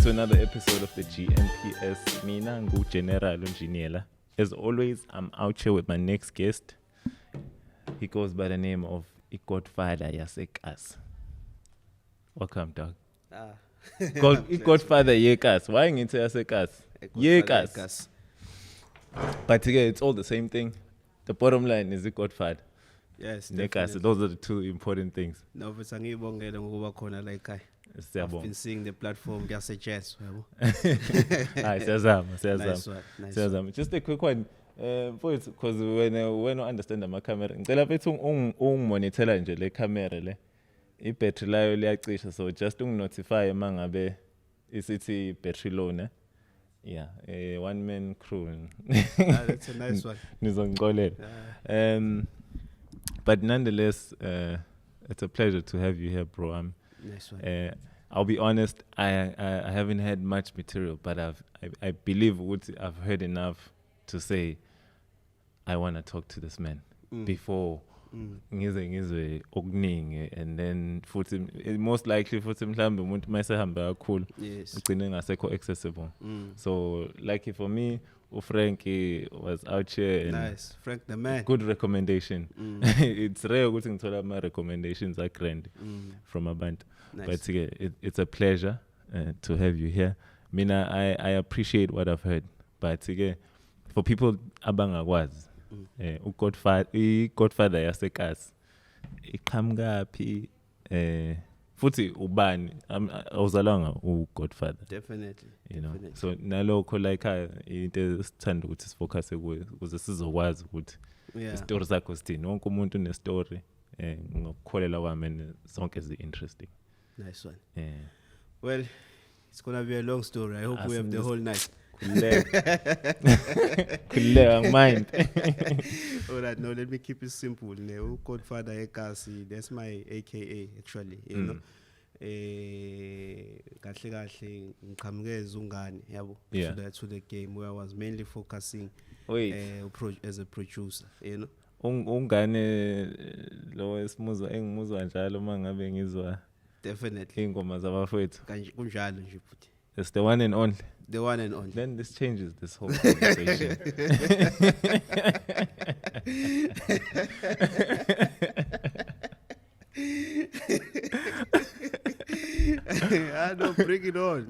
to another episode of the GNPS. Mina ngu General Engineer. As always, I'm out here with my next guest. He goes by the name of Godfadayekasi. Welcome, dog. Godfadayekasi. Why ngithi yasekasi? Yekasi. But again, it's all the same thing. The bottom line is Godfather. Yes, Nekasi. Those are the two important things. No, but sangibongela ngokuba khona la ekhaya. I've been seeing the platform just yabo. Siyazama. Just a quick one. Because when I understand my camera, ngicela bethu ungimonitora nje le camera le. I-battery layo liyacisha, so just unginotify mangabe isithi battery low ne. Yeah, a one man crew. That's a nice one. But nonetheless, it's a pleasure to have you here, bro. Nice one. I'll be honest, I haven't had much material, but I believe I've heard enough to say I want to talk to this man before ngizwe okuningi, and then futhi most likely futhi mhlambe umuntu mayesehamba kakhulu ugcine ngasekho accessible. So lucky for me, Frankie was out here. Nice, Frank the man. Good recommendation. It's rare ukuthi ngithola ama recommendations are grand from a band. Nice. But it's a pleasure to have you here. Mina, I appreciate what I've heard. But for people abangakwazi, Godfadayekasi iqhamukaphi futhi ubani awuzalanga uGodfather. Definitely. You know. Definitely. So nalokho like into esithanda ukuthi sifocus kuyo ukuze sizokwazi ukuthi istory zakho sithini. Wonke umuntu une story ngokukholela kwami zonke zi-interesting. Nice one. Yeah. Well, it's going to be a long story. I hope we have the whole night. Mind. All right, no, let me keep it simple. Godfadayekasi, that's my AKA actually, you know. Kahle ngiqhamuke eZungane yabo to the game where I was mainly focusing as a producer, you know. Ungane lo esimuzwa engimuzwa njalo mangabe ngizwa. Definitely. Ingoma zabafowethu. Kunjalo nje futhi. It's the one and only. The one and only. Then this changes this whole conversation. I don't bring it on.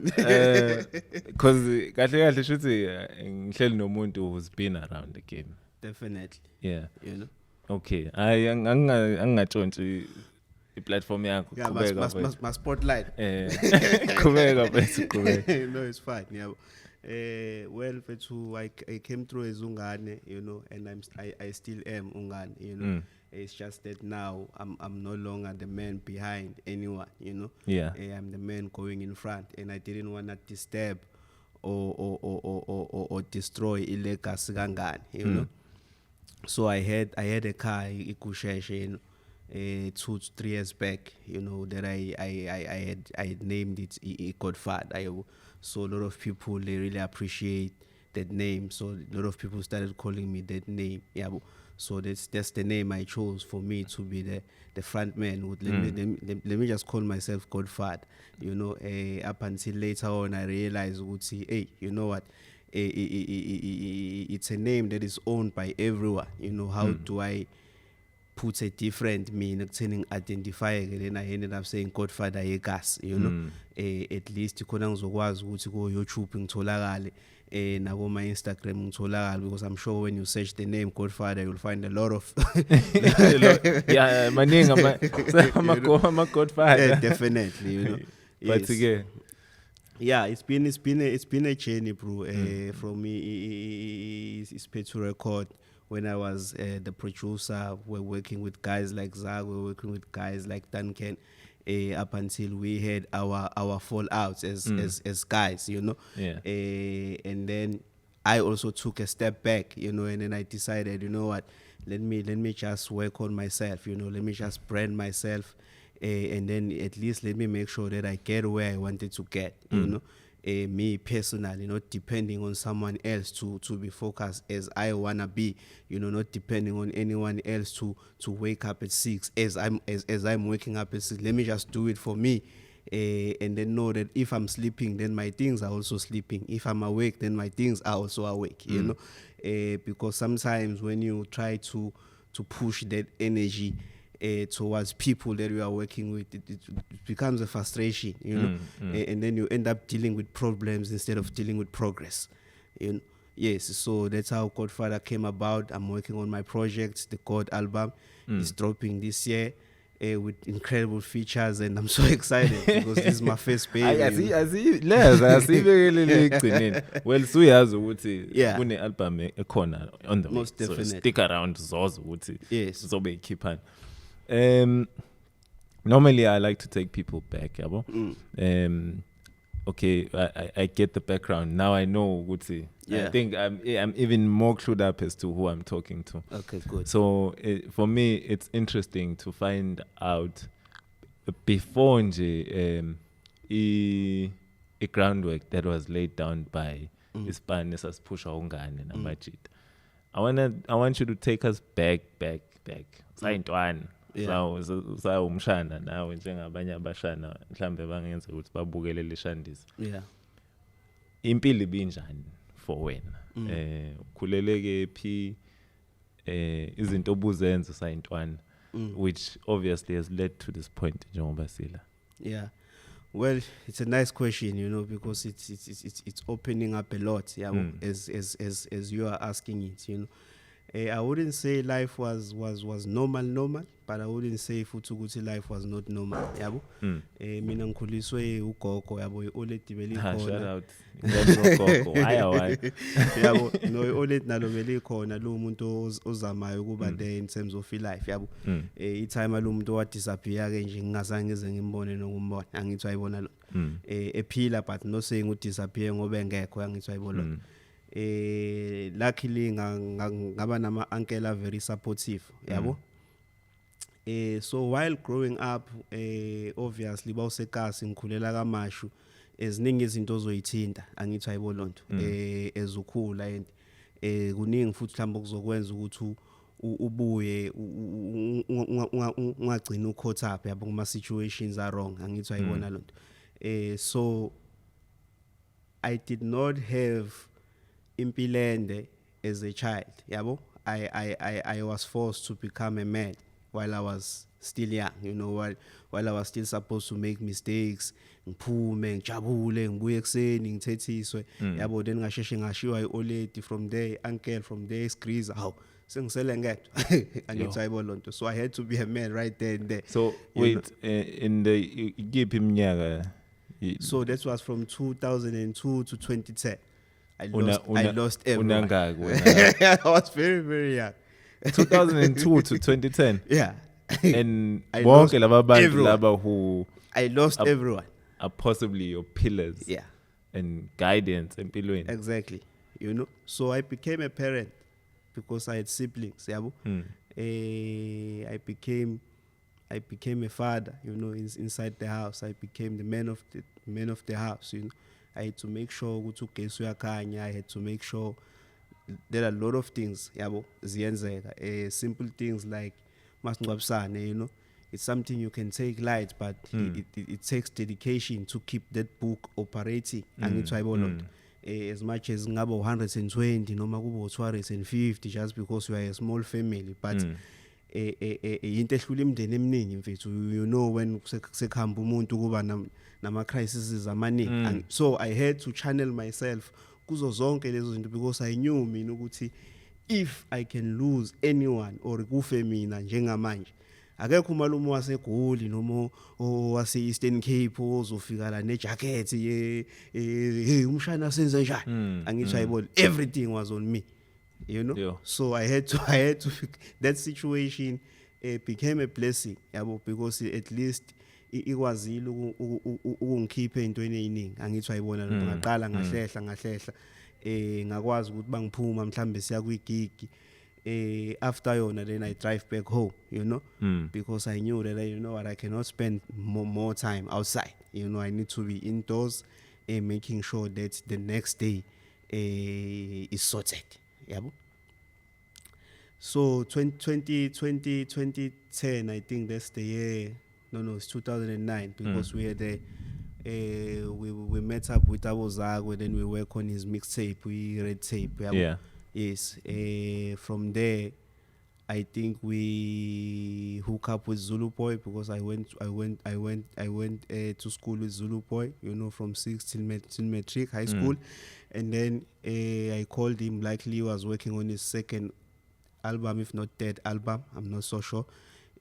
Because kahle shuthi ngihleli nomuntu who's been around the game. Definitely. Yeah. You know. Okay. Angingatshontshi i-platform yakho qhubeka my spotlight. Qhubeka bese. No, it's fine. Yeah. Well, I came through eZungane, you know, and I still am Ungane, you know. It's just that now I'm no longer the man behind anyone, you know. Yeah. I'm the man going in front, and I didn't want to disturb or destroy legacy kangane, you know. So I had a car ikusheshe, you know, 2 to 3 years back, you know, that I had named it Godfather. So a lot of people, they really appreciate that name. So a lot of people started calling me that name. Yeah. So that's the name I chose for me to be the front man. Let me just call myself Godfather. You know, up until later on, I realized hey, you know what? It's a name that is owned by everyone. You know, how do I put a different meaning, identify, and then I ended up saying Godfadayekasi, you know. At least you couldn't go YouTube ngitholakale nabo my Instagram ngitholakale, because I'm sure when you search the name Godfather you'll find a lot of maningi ama Godfather. Yeah, definitely, you know. But again, yeah, it's been a journey, bro. For me, it's paid to record. When I was the producer, we're working with guys like Zakwe, we're working with guys like Duncan, up until we had our fallouts as guys, you know. Yeah. And then I also took a step back, you know, and then I decided, you know what, let me just work on myself, you know, let me just brand myself, and then at least let me make sure that I get where I wanted to get, you know. Me personally, not depending on someone else to be focused as I wanna be, you know, not depending on anyone else to wake up at 6 as I'm waking up at 6. Let me just do it for me, and then know that if I'm sleeping, then my things are also sleeping. If I'm awake, then my things are also awake. You know, because sometimes when you try to push that energy towards people that you are working with, it becomes a frustration. You know, and then you end up dealing with problems instead of dealing with progress. You know. Yes, so that's how Godfather came about. I'm working on my project. The God album is dropping this year with incredible features, and I'm so excited because this is my first baby. I see very clean. Well, suyazi ukuthi Yeah. kune album ekhona on the way. Most definitely. So stick around zozo ukuthi Yes. zobe ikhiphan. Normally I like to take people back, yabo. Okay, I get the background. Now I know ukuthi Yeah. I think I'm even more clued up as to who I'm talking to. Okay, good. So for me, it's interesting to find out before nje a groundwork that was laid down by Ispan esasipusha ungane namajita. I want you to take us back. Sayintwana. Yeah. Umshana nawe njengabanye abashana mhlambe bangenza ukuthi babukele leshandisa. Yeah. Impilo ibinjani for wena? Khuleleke phi izinto obuzenza sayintwana, which obviously has led to this point njengoba sila. Yeah. Well, it's a nice question, you know, because it's opening up a lot, yeah, as you are asking it, you know. I wouldn't say life was normal, but I wouldn't say futhi life was not normal, yabo. Mina ngikhuliswe ugogo yabo i-Olet beli khona. Shout out. Ugogo. Why? Yabo, no i-Olet nalo beli khona lo umuntu ozamayo ukuba there in terms of life, yabo. I-time lo umuntu wa disappear ke nje ngingazange ngize ngimbone nokumbona. Angithi ayibona lo. Ephila but no saying u disappear ngoba engekho angithi ayibona. Luckily ngaba nama uncle are very supportive, yabo. So while growing up, obviously bawusekasi ngikhulela kaMashu, eziningi izinto ozoyithinta angithi ayibona lonto ezukhula and kuningi futhi mhlawumbe kuzokwenza ukuthi ubuye ungagcina ucaught up yabo kuma situations are wrong angithi ayibona lonto. So I did not have impilende as a child, yabo. I was forced to become a man while I was still young, you know, while I was still supposed to make mistakes, ngiphume ngijabule ngibuye ekseni ngithethiswe, yabo. Then ngasheshe ngashiwa i-Oleti from there, uncle from there, Skriza, how sengisele ngedwa angithi ayibona lonto. So I had to be a man right there and there. So wait, in the give him nyaka. So that was from 2002 to 2010. I lost everyone. I was very, very young. 2002 to 2010. Yeah. And I lost everyone. who I lost everyone. Are possibly your pillars. Yeah. And guidance and pillow. Exactly. You know. So I became a parent because I had siblings. Yeah. I became a father, you know, inside the house. I became the man of the house, you know. I had to make sure I had to make sure there are a lot of things, yabo, ziyenzeka. Simple things like masingcwabisane, you know. It's something you can take light, but it takes dedication to keep that book operating. As much as ngabo 120 noma kubo 250 just because you are a small family, but into ehlula imndeni eminingi mfethu, you know, when sekuhamba umuntu kuba nama crises amaningi. So I had to channel myself kuzo zonke lezo zinto because I knew mina ukuthi if I can lose anyone or kufe mina njengamanje, akekho umalume waseGoli noma wase Eastern Cape ozofika la nejacket umshana senze njani angithi ayibona, everything was on me, you know. Yeah. So I had to that situation became a blessing, yabo, because at least ikwazile ukungikhipha ezintweni eziningi angithi ayibona lo ngaqala ngahlehla ngakwazi ukuthi bangiphuma mhlambe siya kwi-gig after yona, then I drive back home, you know, because I knew that, you know what, I cannot spend more time outside, you know. I need to be indoors making sure that the next day is sorted, yabo. So 2010, I think that's the year. No, it's 2009 because we had we met up with Abo Zakwe, then we work on his mixtape, we red tape. Yeah. Yes. From there, I think we hook up with Zulu Boy because I went to school with Zulu Boy, from 6 till matric high school, and then I called him. Likely he was working on his second album, if not third album. I'm not so sure.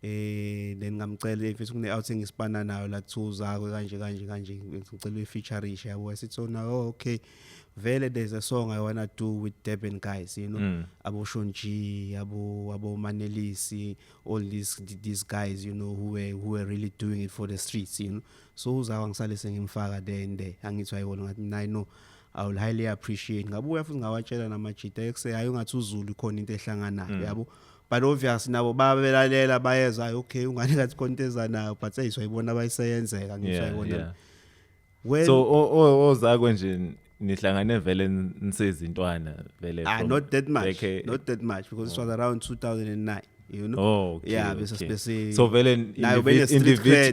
Then ngamcela if kune outing isipana nayo la Zakwe kanje ngicela feature yabo. I said so now, okay, vele there's a song I wanna do with Durban guys, Abo Shonji, Abo Manelisi, all these guys, who were really doing it for the streets, So uzawa ngisale sengimfaka there and there. Angithi ayibona ngathi I know I will highly appreciate. Ngabuya futhi ngawatshela namajita ekuse hayi ungathi uZulu khona into ehlanganayo, yabo. But obviously nabo babelalela bayeza okay ungani kathi konteza nayo but ayiswayibona abayiseyenzeka ngisayibona. So Zakwe nje nihlangane vele nisezintwana vele. Not that much because it was around 2009. Oh, okay. Yeah, okay. So vele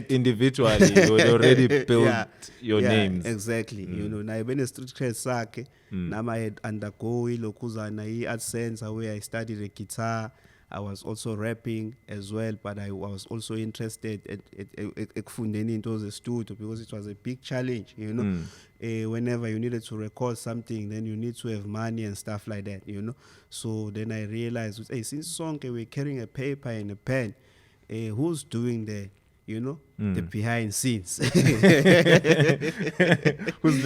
individually you had already built your names. Exactly. Now when a street cred sakhe, now I had undergo ilokuzana AdSense where I studied the guitar. I was also rapping as well, but I was also interested at ekufundeni into the studio because it was a big challenge, whenever you needed to record something, then you need to have money and stuff like that, So then I realized, hey, since we're carrying a paper and a pen, who's doing the behind scenes? who's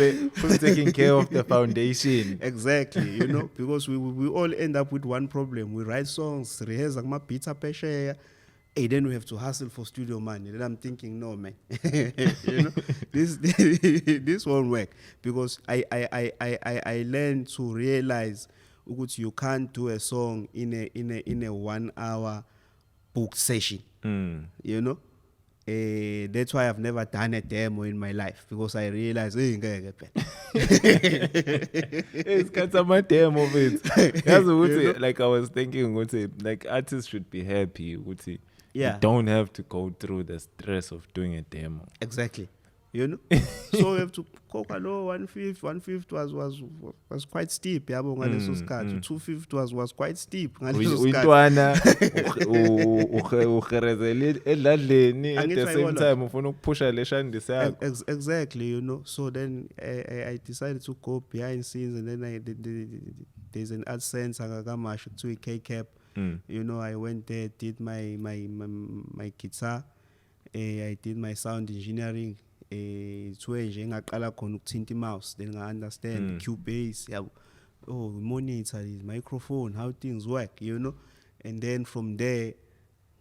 taking care of the foundation? Exactly, because we all end up with one problem. We write songs, rehearse beats up share. Hey, then we have to hustle for studio money. Then I'm thinking, no man, this won't work because I learned to realize that you can't do a song in a 1 hour book session. That's why I've never done a demo in my life because I realized it's kind of my demo of it. That's like I was thinking, like artists should be happy. You don't have to go through the stress of doing a demo. Exactly. So we have to cook 150 was quite steep. 250 was quite steep. At the same time push exactly, So then I decided to go behind scenes, and then there's an AdSense to a K-Cap. I went there, did my guitar, I did my sound engineering. It's where ngaqala khona ukuthinta mouse, then I understand Cubase, monitor, microphone, how things work, and then from there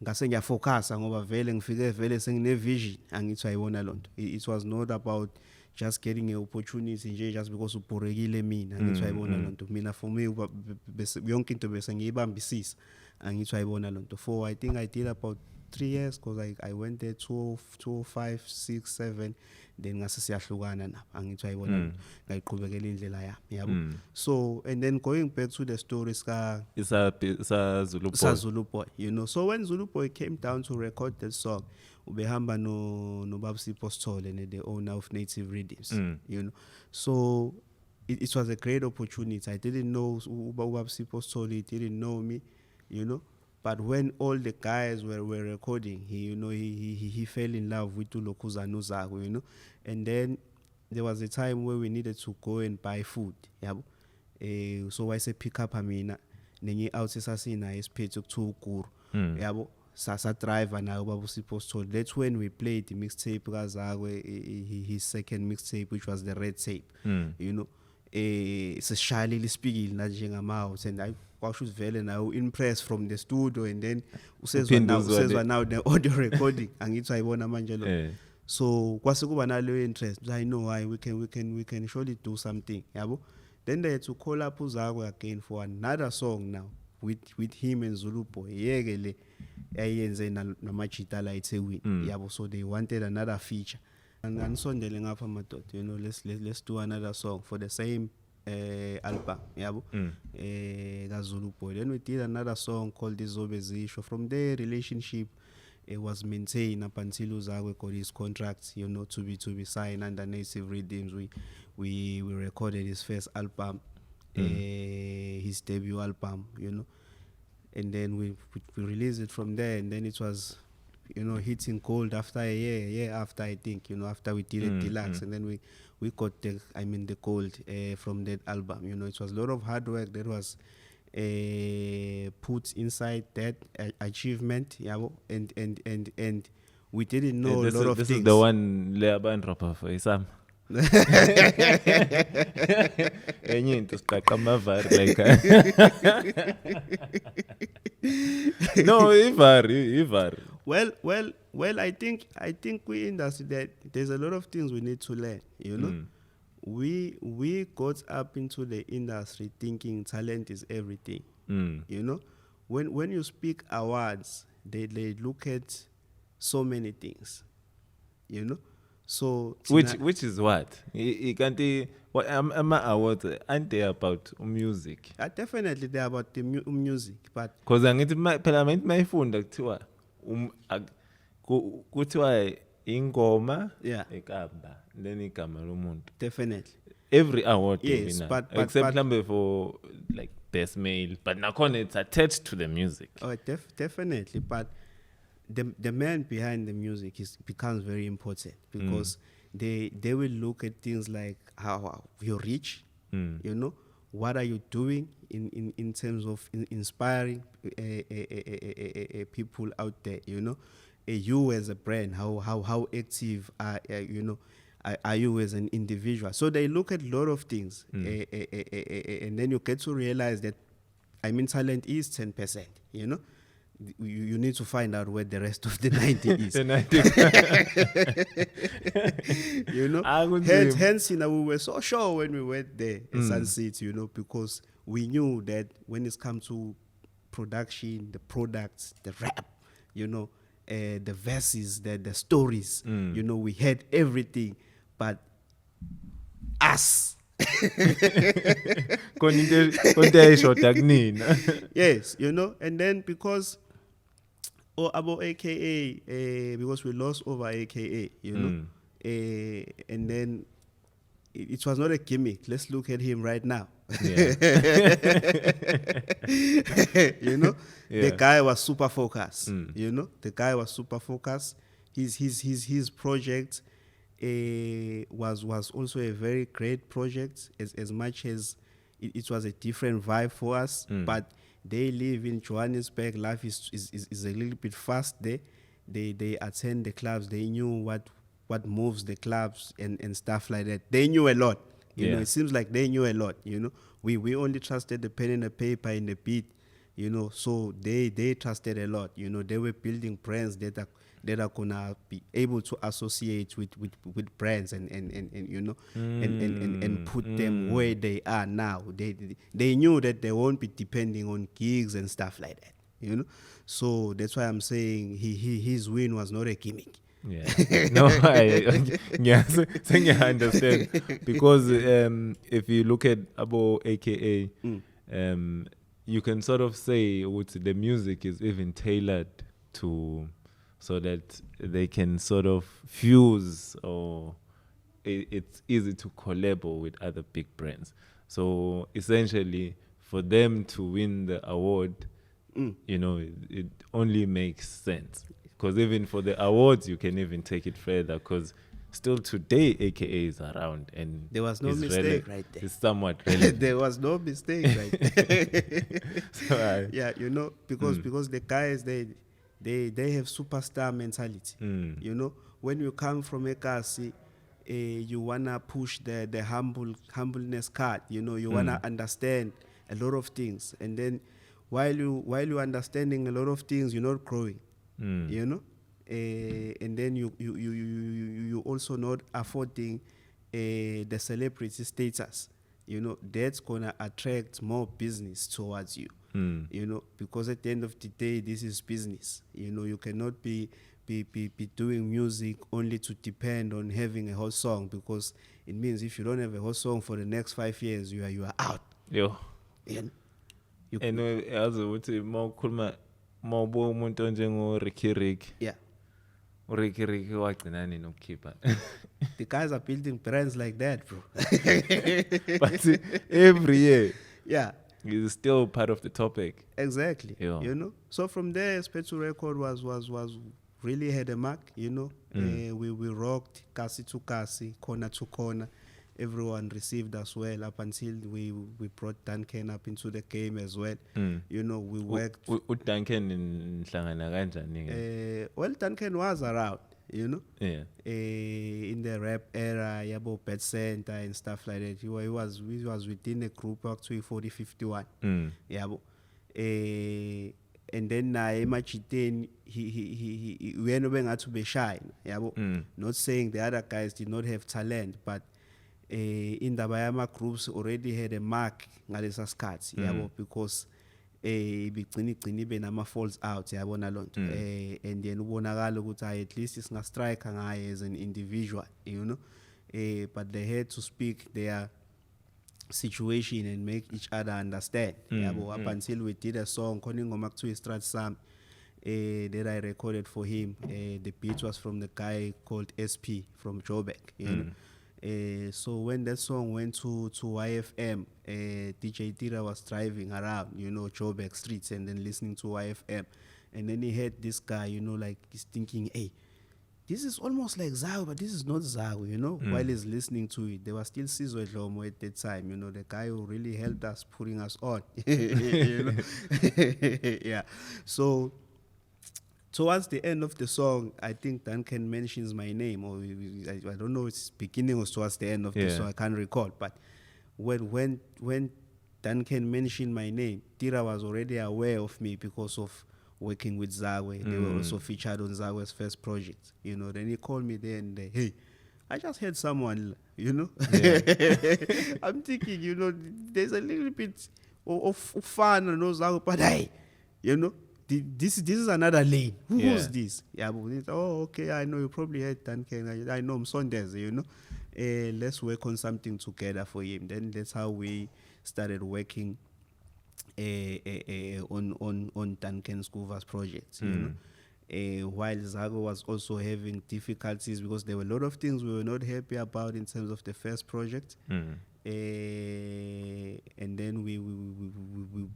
ngase ngiyafocus ngoba vele ngifike vele sengine vision angithi ayibona lonto. It was not about just getting an opportunity nje just because ubhorekile mina angithi ayibona lonto. Mina for me yonke into bese ngiyibambisisa angithi ayibona lonto. For I think I did about 3 years because I went there 205 6 7 then ngase siyahlukana nabo angithi ayibona ngayiqhubekela indlela yami yabo. So and then going back to the stories ka Zulu Boy, so when Zulu Boy came down to record that song ubehamba no Babsi Postole and the owner of Native Rhythms, so it was a great opportunity. I didn't know Babsi Postole, he didn't know me, but when all the guys were recording, he fell in love with Ulokuzana Zakwe, and then there was a time where we needed to go and buy food, so I said pick up Amina, nengi out sasina esphethe ukuthu ukuru, Sasa driver now Babsi Postole. That's when we played the mixtape Zakwe, his second mixtape, which was the red tape, it's a shyly speaking njengamahouse, and I was very now impressed from the studio, and then says now the audio recording angithi ayibona manje lo. So kwase kuba nalo interest. I know why we can surely do something, yabo. Then they had to call up Zakwe again for another song now with him and Zulu Boy. Yekele ayenze namachita la eThekwini, yabo. So they wanted another feature. And ansondele ngapha madoda, let's do another song for the same album, yabo. Zulu Boy. Then we did another song called Izobezisho. From there relationship it was maintained up until Zakwe got his contract, to be signed under Native Rhythms. We recorded his first album, his debut album, and then we released it from there, and then it was, hitting gold after a year after, I think, after we did a deluxe, and then we got the gold from that album. It was a lot of hard work that was put inside that achievement, and we didn't know a lot of things. This is the one Leaban dropper for Isam. No, Ivar. Well, I think we understand that there's a lot of things we need to learn, We got up into the industry thinking talent is everything. When you speak awards, they look at so many things, So which is what? You can't. What am awards? Aren't they about music? Definitely they're about the music, but because angithi phela mayifunda kuthiwa kuthiwa ingoma ekamba then igama lomuntu. Definitely. Every award, yes, but except for like best male, but nakhona it's attached to the music. Oh, definitely, but the man behind the music becomes very important because they will look at things like how you're rich, what are you doing in terms of inspiring people out there, you as a brand, how active are you as an individual. So they look at a lot of things, and then you get to realize that talent is 10%, You need to find out where the rest of the 90 is. The 90. Hence, we were so sure when we went there at Sunset, because we knew that when it's come to production, the products, the rap, the verses, the stories, we had everything, but us. Yes, and then because about AKA, because we lost over AKA, and then it was not a gimmick. Let's look at him right now. Yeah. The guy was super focused. The guy was super focused. His project was also a very great project, as much as it was a different vibe for us. But they live in Johannesburg. Life is a little bit fast there. They attend the clubs. They knew what moves the clubs and stuff like that. They knew a lot. It seems like they knew a lot. We only trusted the pen and the paper and the beat. So they trusted a lot. They were building brands that are gonna be able to associate with brands and put them where they are now. They knew that they won't be depending on gigs and stuff like that. So that's why I'm saying his win was not a gimmick. Yeah. No, I understand because if you look at Abo AKA, you can sort of say the music is even tailored to so that they can sort of fuse, or it's easy to collab with other big brands. So essentially, for them to win the award, it only makes sense. Because even for the awards, you can even take it further. Because still today, AKA is around, and there was no mistake right there. It's somewhat relevant. There was no mistake right there. So because the guys they have superstar mentality. When you come from Ekasi, you wanna push the humbleness card. You wanna understand a lot of things, and then while you understanding a lot of things, you're not growing. And then you also not affording the celebrity status. That's gonna attract more business towards you. Because at the end of the day, this is business. You cannot be doing music only to depend on having a hot song, because it means if you don't have a hot song for the next 5 years, you are out. And also more mawubuka umuntu onjengo Ricky Yeah. Ricky wagcina nini ukukhipha. The guys are building brands like that, bro. But every year Yeah. is still part of the topic. Exactly. Yeah. You know. So from there, Spetu Record was really had a mark. You know. We rocked Kasi to Kasi, corner to corner. Everyone received us well up until we brought Duncan up into the game as well. You know, we worked. Duncan inhlangana kanjani? Well, Duncan was around. You know. Yeah. In the rap era, yabo Pet Center and stuff like that. He was within a group actually 4051. Yabo. And then Emachiten he went over to be shy. Yabo. Not saying the other guys did not have talent, but in the Bayama groups already had a mark ngalesa skats. Yabo, because bigcini benama falls out yabona lonto and then ubonakala ukuthi at least is nga striker ngaye as an individual, you know. But they had to speak their situation and make each other understand. Yabo, up until we did a song khona ingoma kuthiwa Strat Sam that I recorded for him. The beat was from the guy called SP from Joburg, you know. So when that song went to YFM, DJ Tira was driving around, you know, Joburg streets and then listening to YFM. And then he heard this guy, you know, like he's thinking, hey, this is almost like Zago, but this is not Zago, you know. While he's listening to it, there was still Sizo Lomo at that time, you know, the guy who really helped us putting us on. You know? Yeah. So towards the end of the song, I think Duncan mentions my name, or I don't know, it's beginning or towards the end of the song, I can't recall. But when Duncan mentioned my name, Tira was already aware of me because of working with Zakwe. They were also featured on Zakwe's first project, you know. Then he called me there and hey, I just heard someone, you know. Yeah. I'm thinking, you know, there's a little bit of fun and Zakwe, but hey, you know. This is another lane. Who's this? Yeah, but oh, okay, I know you probably heard Duncan. I know him Sundays, you know. Let's work on something together for him. Then that's how we started working on Duncan Scoover's projects, you know. While Zago was also having difficulties because there were a lot of things we were not happy about in terms of the first project. And then we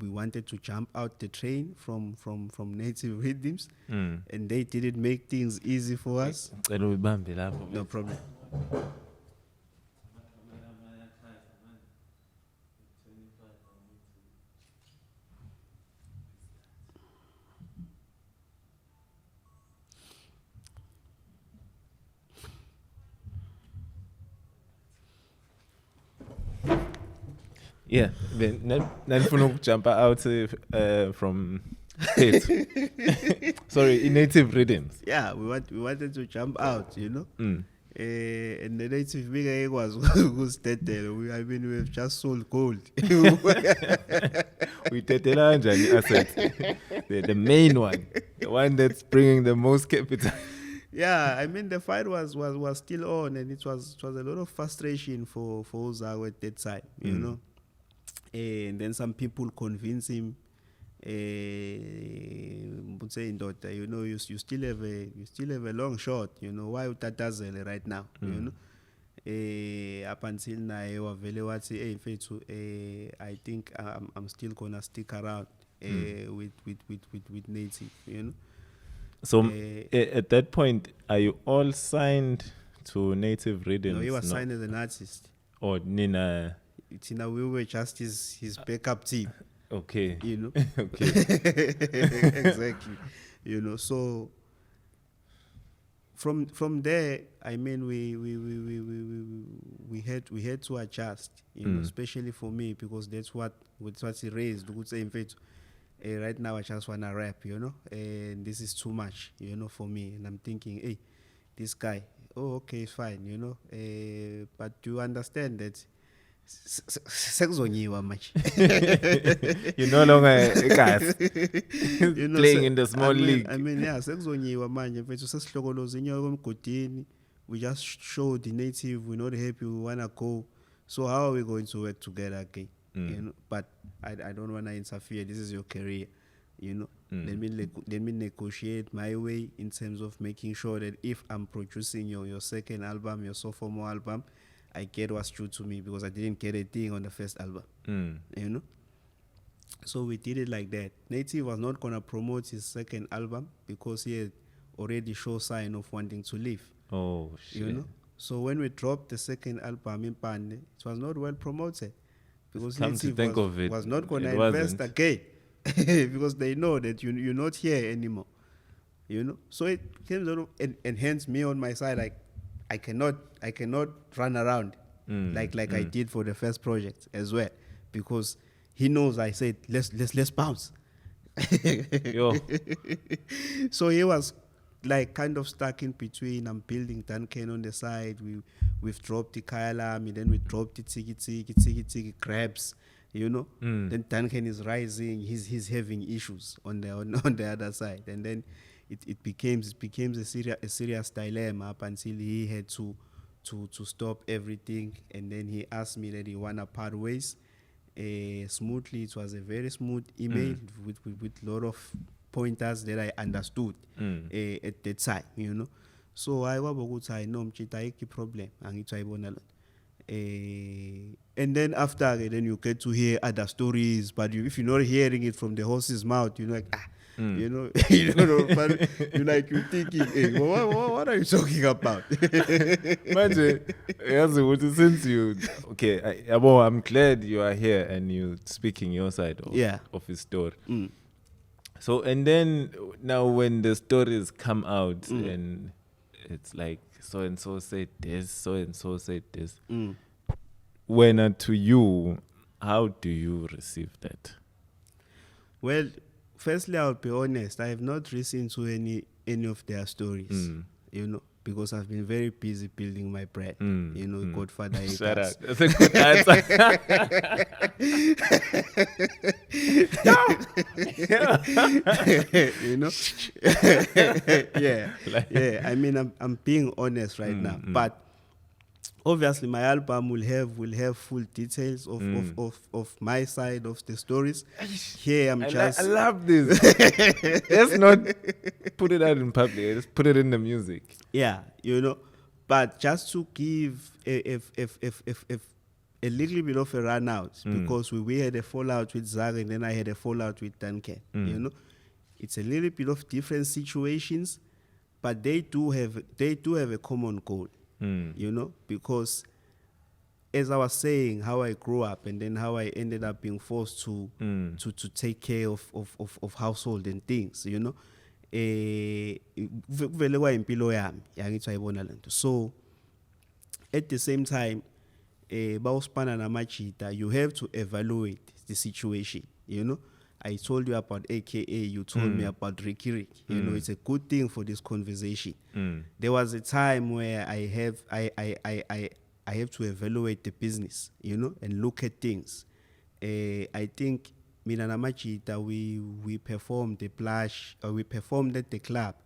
wanted to jump out the train from Native Rhythms, and they didn't make things easy for us. No problem. Yeah, then jump out from it. Sorry, in Native Rhythms. Yeah, we wanted to jump out, you know. And the Native bigger was dead there. I mean, we've just sold gold. We tetelanja asset, the main one, the one that's bringing the most capital. Yeah, I mean the fight was still on, and it was a lot of frustration for Zago at that time, you know. And then some people convince him, you know, you still have a long shot, you know, why utatazele right now, you know. Up until now, I think I'm still gonna stick around with Native, you know. So at that point, are you all signed to Native Rhythms? No, he was signed as an artist. Or Nina? We were just his backup team. Okay. You know. Okay. Exactly. You know. So from there, I mean, we had to adjust. You know, especially for me, because that's what he raised. Would say in fact. Right now I just wanna rap, you know, and this is too much, you know, for me. And I'm thinking, hey, this guy, oh, okay, fine, you know, but do you understand that much? You're no longer a guy you know, playing in the small league. I mean, yeah, we just showed the Native, we're not happy, we wanna go. So how are we going to work together again? You know, but I don't want to interfere. This is your career. you know. Let me negotiate my way in terms of making sure that if I'm producing your second album, your sophomore album, I get what's due to me, because I didn't get a thing on the first album, you know. So we did it like that. Native was not gonna promote his second album because he had already shown sign of wanting to leave. Oh shit! You know. So when we dropped the second album in Pande, it was not well promoted because Come to think of it, was not gonna it invest wasn't. again because they know that you're not here anymore. You know. So it came out of, and hence me on my side, like I cannot run around like I did for the first project as well, because he knows I said let's bounce. Yo. So he was like kind of stuck in between. I'm building Duncan on the side. We've dropped the Kayalami, then we dropped the Tiki Crabs, you know. Then Duncan is rising. He's having issues on the other side, and then it became a serious dilemma up until he had to stop everything, and then he asked me that he wanna part ways. Smoothly, it was a very smooth email with a lot of pointers that I understood at that time, you know. So I was I know I problem and then after then you get to hear other stories, but if you're not hearing it from the horse's mouth, you're like you know, but you're thinking, hey, what are you talking about? Imagine, since you I'm glad you are here and you're speaking your side of his story. So, and then now when the stories come out and it's like so and so said this, so and so said this, when to you, how do you receive that? Well, firstly, I'll be honest. I have not listened to any of their stories, you know, because I've been very busy building my brand. You know, Godfadayekasi. Shut up. That's a good answer. You know, yeah. I mean, I'm being honest right now, but obviously, my album will have full details of my side of the stories. Here, I love this. Let's not put it out in public. Let's put it in the music. Yeah, you know, but just to give a little bit of a run out, because we had a fallout with Zakwe and then I had a fallout with Duncan. You know, it's a little bit of different situations, but they do have a common goal. You know, because as I was saying, how I grew up and then how I ended up being forced to take care of household and things, you know. So at the same time, you have to evaluate the situation, you know. I told you about AKA, you told me about Ricky. You know, it's a good thing for this conversation. There was a time where I have to evaluate the business, you know, and look at things. I think Mina Namachita, we performed the Plash, or we performed at the club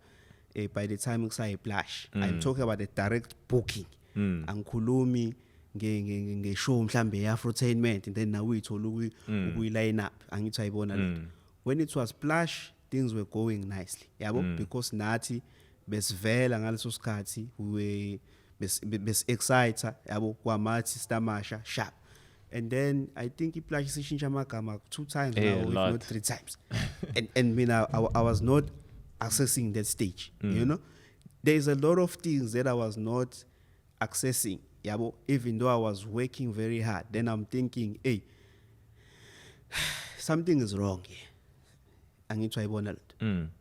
by the time I say Plash. I'm talking about the direct booking. Ankulumi ngeshow mhlambe ye-afrotainment, and then now we told we line up angithi ayibona lento. When it was Splash, things were going nicely, yabo, because nathi besivela ngaleso sikhathi we bes exciter, yabo, kwamathi stamasha sharp. And then I think iPlash isishintsha amagama 2 times now, if not 3 times. and I was not accessing that stage, you know. There's a lot of things that I was not accessing, even though I was working very hard. Then I'm thinking, hey, something is wrong here.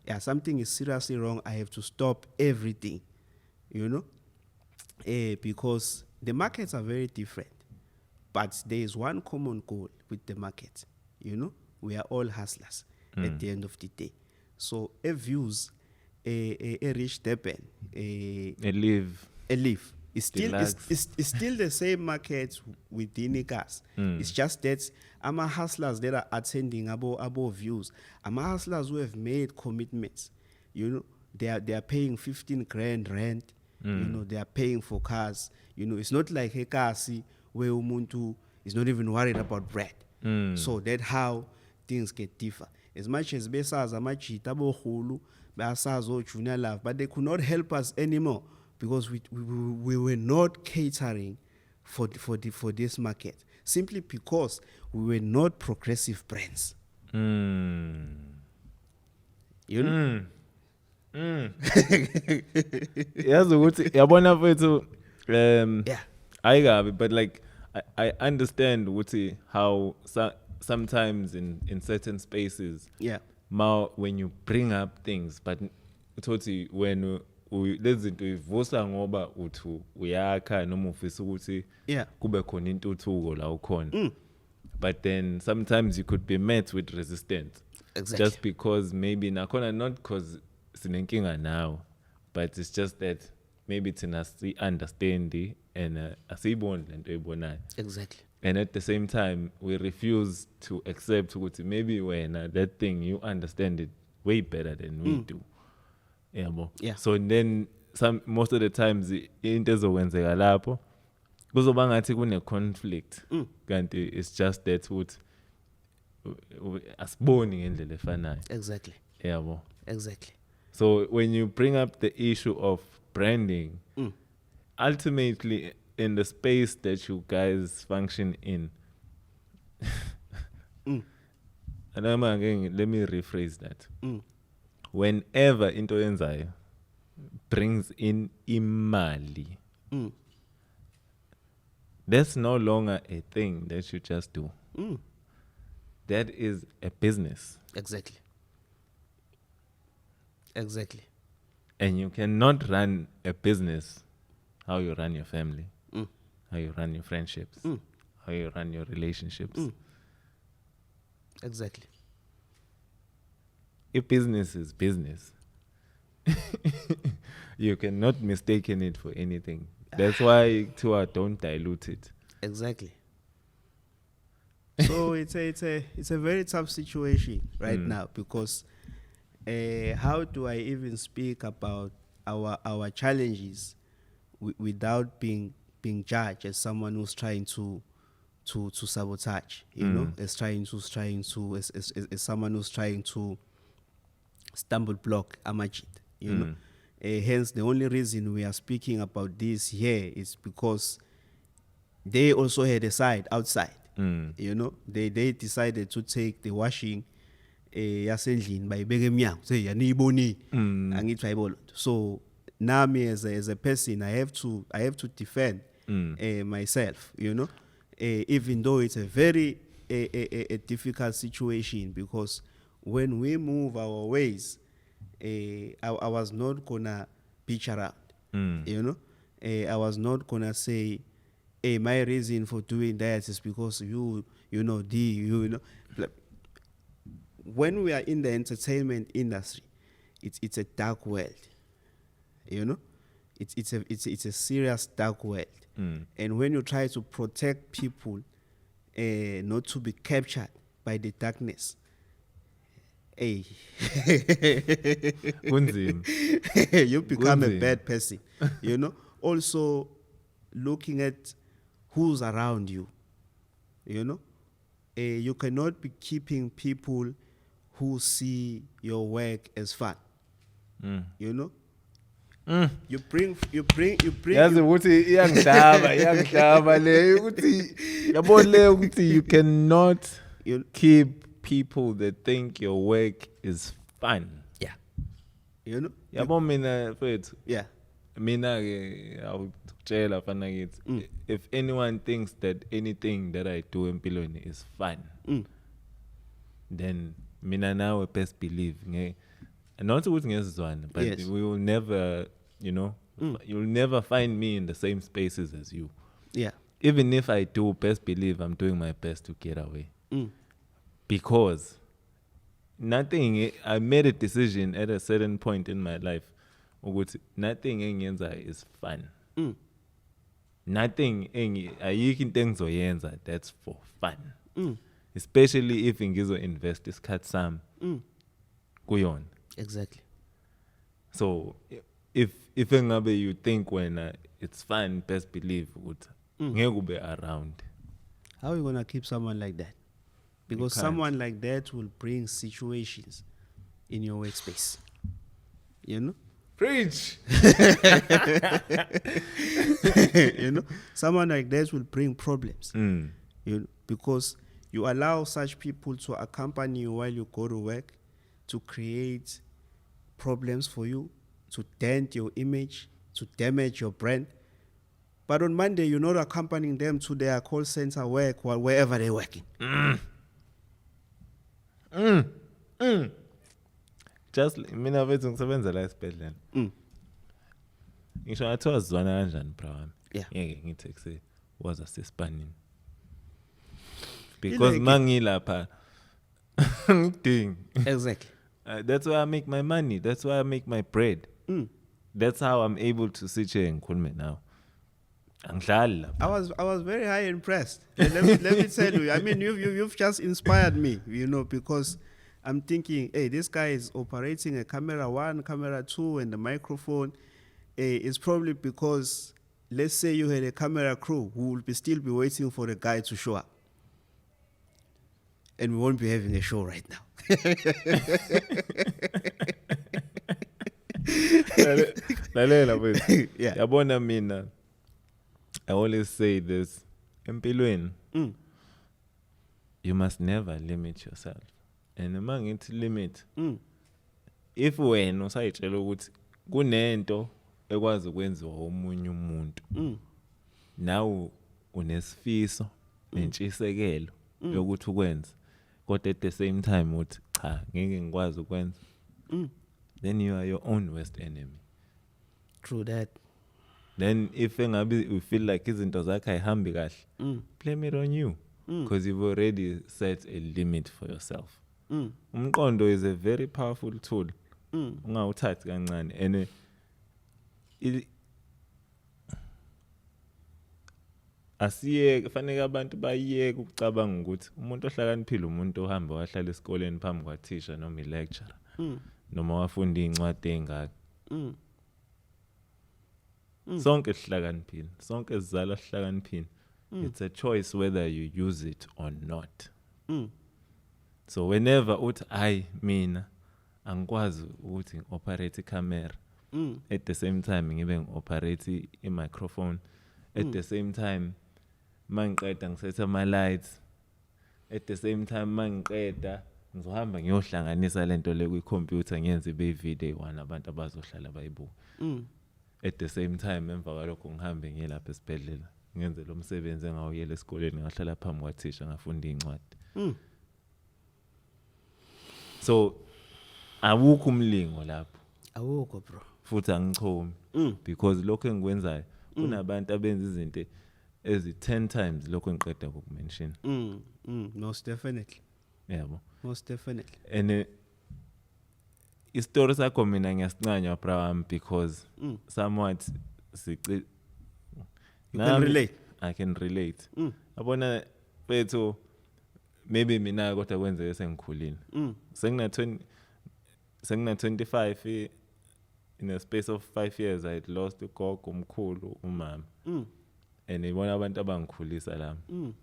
Yeah, something is seriously wrong. I have to stop everything, you know, because the markets are very different. But there is one common goal with the market, you know. We are all hustlers at the end of the day. So a views, a rich Durban, a live. It's still the same market within gas. It's just that I'm a hustlers that are attending above views. I'm a hustlers who have made commitments. You know, they are paying 15 grand rent. You know, they are paying for cars. You know, it's not like a kasi where umuntu is not even worried about bread. So that's how things get differ. As much as besazi amajita abohulu, basazi junior love, but they could not help us anymore because we were not catering for this market, simply because we were not progressive brands. You know? Yazi ukuthi yabona mfethu Yeah. ayikabi, but like I understand ukuthi how sometimes in certain spaces Yeah. when you bring up things, but uthi when lezinto ivusa ngoba uthi uyakha noma ufisa ukuthi Yeah. kube khona intuthuko la ukhona. But then sometimes you could be met with resistance. Exactly. Just because maybe nakhona, not because sinenkinga now, but it's just that maybe it's in understanding and asibone lento eyibonayo. Exactly. And at the same time, we refuse to accept ukuthi maybe when that thing you understand it way better than we do. Yeah. So then most of the times into ezokwenzeka lapho kuzoba ngathi kune conflict. Kanti it's just that ukuthi asiboni ngendlela efanayo. Exactly. Yabo. Exactly. So when you bring up the issue of branding, ultimately in the space that you guys function in, and let me rephrase that. Whenever into yenzayo brings in imali, that's no longer a thing that you just do. That is a business. Exactly. Exactly. And you cannot run a business how you run your family, how you run your friendships, how you run your relationships. Exactly. If business is business, you cannot mistaken it for anything. That's why don't dilute it. Exactly. So it's a very tough situation right now, because how do I even speak about our challenges without being judged as someone who's trying to sabotage, you know, as someone who's trying to stumble block Amajit, you know. Hence, the only reason we are speaking about this here is because they also had a side outside. You know, they decided to take the washing yasendlini bayibeke emnyango say yaniyibonile angithi ayibona. So nami as a person I have to defend myself, you know, even though it's a very a difficult situation, because when we move our ways, I was not gonna pitch around, you know. I was not gonna say, hey, my reason for doing that is because you know. When we are in the entertainment industry, it's a dark world, you know. It's a serious dark world, and when you try to protect people, not to be captured by the darkness, hey, you become a bad person, you know. Also, looking at who's around you, you know, you cannot be keeping people who see your work as fun, you know. You bring. Yazi ukuthi iyangidaba le ukuthi yabo le ukuthi you cannot keep people that think your work is fun. Yeah. You know. Yabo mina mfethu. Yeah. Mina ke awutshela fana ngithi if anyone thinks that anything that I do empilweni is fun, then mina nawe best believe not ukuthi ngezizwana, but yes, we will never, you know, you'll never find me in the same spaces as you. Yeah. Even if I do, best believe I'm doing my best to get away. Because I made a decision at a certain point in my life. Nothing engiyenza is fun. Nothing ayikho into engizoyenza that's for fun. Especially if ngizo-invest isikhathi sami kuyona. Exactly. So if engabe you think when it's fun, best believe ukuthi ngeke ube around. How are you gonna keep someone like that? Because can't. someone like that will bring situations in your workspace. You know? Preach. You know? Someone like that will bring problems. Mm. You know? Because you allow such people to accompany you while you go to work, to create problems for you, to dent your image, to damage your brand. But on Monday, you're not accompanying them to their call center work or wherever they're working. Just mina bethu ngisebenza la esibhedlela. Ngisho ngathi wazwana kanjani bra wami. Yeah. Ngeke ngithi ekuse waza sesipanini. Because mangilapha ngiding. Exactly. That's why I make my money. That's why I make my bread. That's how I'm able to sit here and ngikhulume now. Angidlali lapha. I was very high impressed. let me tell you. I mean, you've just inspired me, you know, because I'm thinking, hey, this guy is operating a camera 1, camera 2, and the microphone. It's probably because, let's say you had a camera crew who will still be waiting for the guy to show up. And we won't be having a show right now. Lalela wethu. Yeah. Yabona mina. I always say this. Empilweni. You must never limit yourself. And uma ngithi limit. If wena usayitshela ukuthi kunento ekwazi ukwenziwa omunye umuntu. Now unesifiso nentshisekelo yokuthi ukwenze. Kodwa at the same time uthi cha ngeke ngikwazi ukwenza. Then you are your own worst enemy. True that. Then if you feel like izinto zakhe ayihambi kahle, blame it on you because you've already set a limit for yourself. Umqondo is a very powerful tool. Ungawuthathi kancane and asiye kufanele abantu bayeke ukucabanga ukuthi umuntu ohlakaniphile umuntu ohamba wahlala esikoleni phambi kwathisha noma ilecturer noma wafunda incwadi engaka. Sonke sihlakaniphile, sonke sizalwa sihlakaniphile. It's a choice whether you use it or not. So whenever uthi mina angikwazi ukuthi ngioperate i-camera, at the same time ngibe ngioperate i-microphone, at the same time mangiqeda ngisetha ama lights, at the same time mangiqeda ngizohamba ngiyohlanganisa lento le kwi-computer ngiyenze ibe video one abantu abazohlala bayibuka. At the same time emva kwalokho ngihambe ngiye lapha esibhedlela ngenze lo msebenzi engawuyela esikoleni ngahlala phambi kwathisha ngafunda incwadi. So awukho umlingo lapho. Awukho bro. Futhi angichomi because lokho engikwenzayo kunabantu abenza izinto ezi 10 times lokho engiqeda ukumention. Most definitely. Yebo. Most definitely. And istory sakho mina ngiyasincanywa bra because somewhat I can relate. Abona bethu maybe mina kodwa kwenzeke sengikhulile. Sengina 25 in a space of 5 years I had lost ugogo umkhulu umama. And ibona abantu abangikhulisa lami.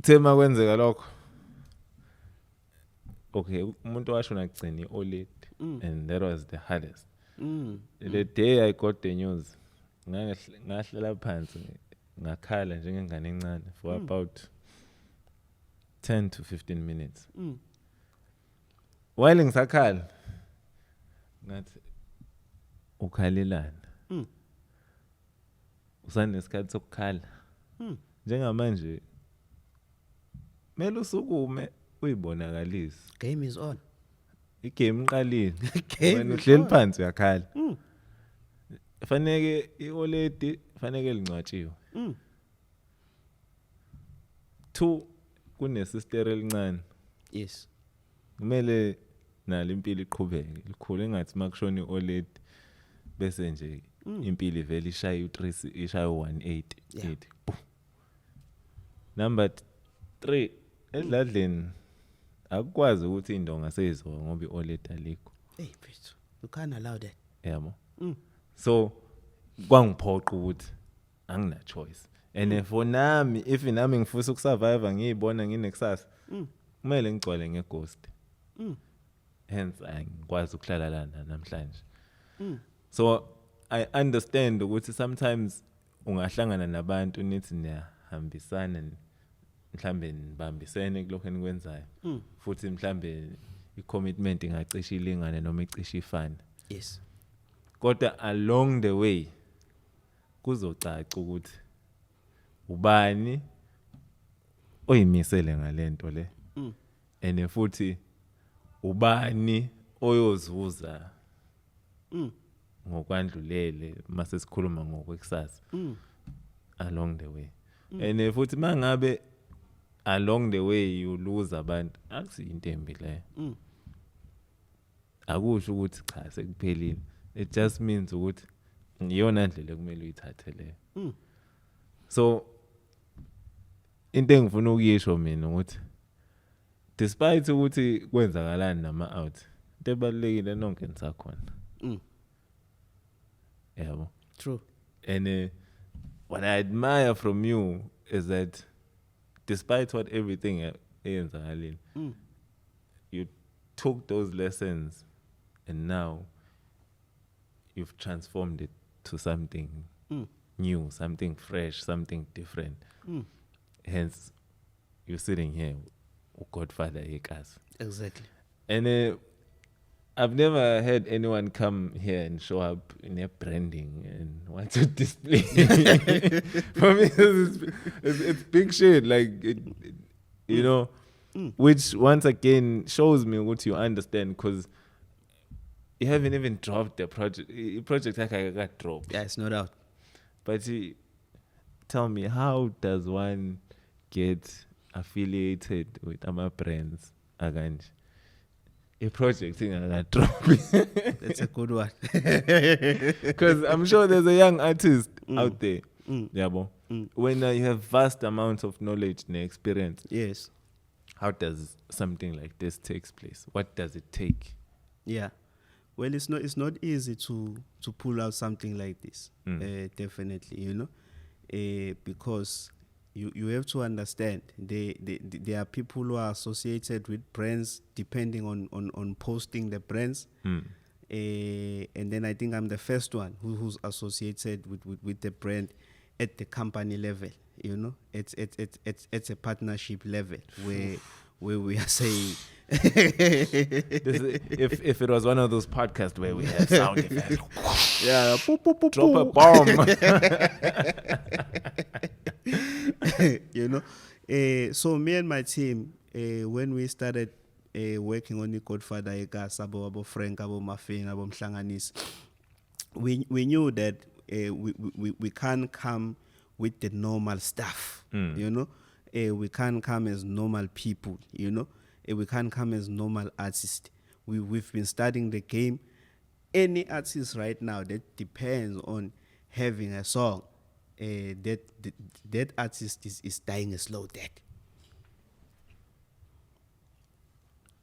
Thema kwenzeka lokho. Okay, umuntu washona agcina iOLED and that was the hardest. The day I got the news, ngahlala phansi ngakhala njengengane encane for about 10 to 15 minutes. While ngisakhala ngathi ukhalelana. Usanesikhathi sokukhala. Njengamanje mele usukume uyibonakalise. Game is on. Igame iqalile. Wena uhleli phansi uyakhala. Faneke iOLED faneke lincwatshiwe. 2 kunesister elincane. Yes. Kumele nalo impilo iqhubeke. Likhulu engathi makushona iOLED bese nje impilo ivela ishaya u3 ishaya u180. Number 3 edladleni akukwazi ukuthi indonga seyizwa ngoba iOLED alikho. Hey mfethu, you can't allow that. Yabo. So kwangiphoqa ukuthi angina choice and for nami if nami ngifisa ukusurvive ngiyibona nginekusasa kumele ngicwale ngeghost hence angikwazi ukuhlala lana namhlanje so I understand ukuthi sometimes ungahlangana nabantu nithi niyahambisana mhlambe nibambisene kulokho enikwenzayo futhi mhlambe i-commitment ingacisha ilingane noma icisha ifana yes kodwa along the way kuzocaca ukuthi ubani oyimisele ngalento le and futhi ubani oyozuza ngokwandlulele mase sikhuluma ngokwekusasa along the way and futhi mangabe along the way you lose abantu akusiyinto embi le akusho ukuthi cha sekuphelile it just means ukuthi iyona ndlela ekumele uyithathe le so into engifuna ukuyisho mina ukuthi despite ukuthi kwenzakalani nama out into ebalekile nonke nisakhona yabo true and what I admire from you is that despite what everything eyenzakalile you took those lessons and now you've transformed it to something new, something fresh, something different. Hence, you're sitting here, Godfadayekasi. Exactly. And I've never had anyone come here and show up in their branding and want to display. For me, it's big shit. Like, you know, which once again shows me what you understand because you haven't even dropped the project. The project like I got dropped. Yeah, it's no doubt. But tell me, how does one get affiliated with our brands? Again, a project thing I got dropped. That's a good one. Because I'm sure there's a young artist out there. Yeah, when you have vast amounts of knowledge and experience. Yes. How does something like this takes place? What does it take? Yeah. Well, it's not easy to pull out something like this. Definitely, you know, because you have to understand there are people who are associated with brands depending on posting the brands. And then I think I'm the first one who's associated with the brand at the company level. You know, it's a partnership level where we are saying. If it was one of those podcasts where we have sound effects, yeah, drop a bomb. You know, so me and my team, when we started working on the Godfadayekasi, abo Frank, abo Mafeng, abo Mhlanganisi, we knew that we can't come with the normal stuff. You know, we can't come as normal people. You know. We can't come as normal artists. We've been studying the game. Any artist right now that depends on having a song, that artist is dying a slow death.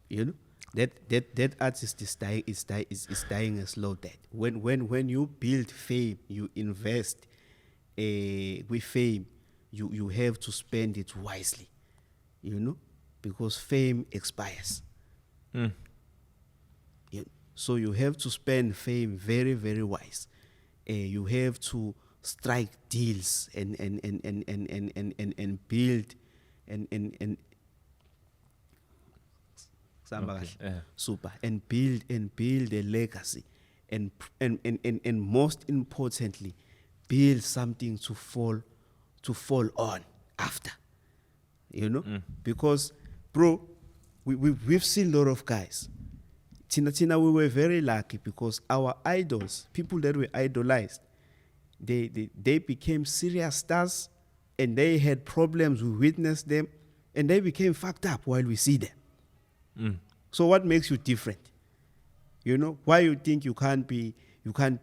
You know, that artist is dying a slow death. When you build fame, you invest with fame, you have to spend it wisely. You know. Because fame expires. So you have to spend fame very, very wise. You have to strike deals and build and super and build a legacy and most importantly build something to fall on after. You know, because bro, we've seen a lot of guys. Tina, we were very lucky because our idols, people that we idolized, they became serious stars and they had problems. We witnessed them and they became fucked up while we see them. So what makes you different? You know, why you think you can't be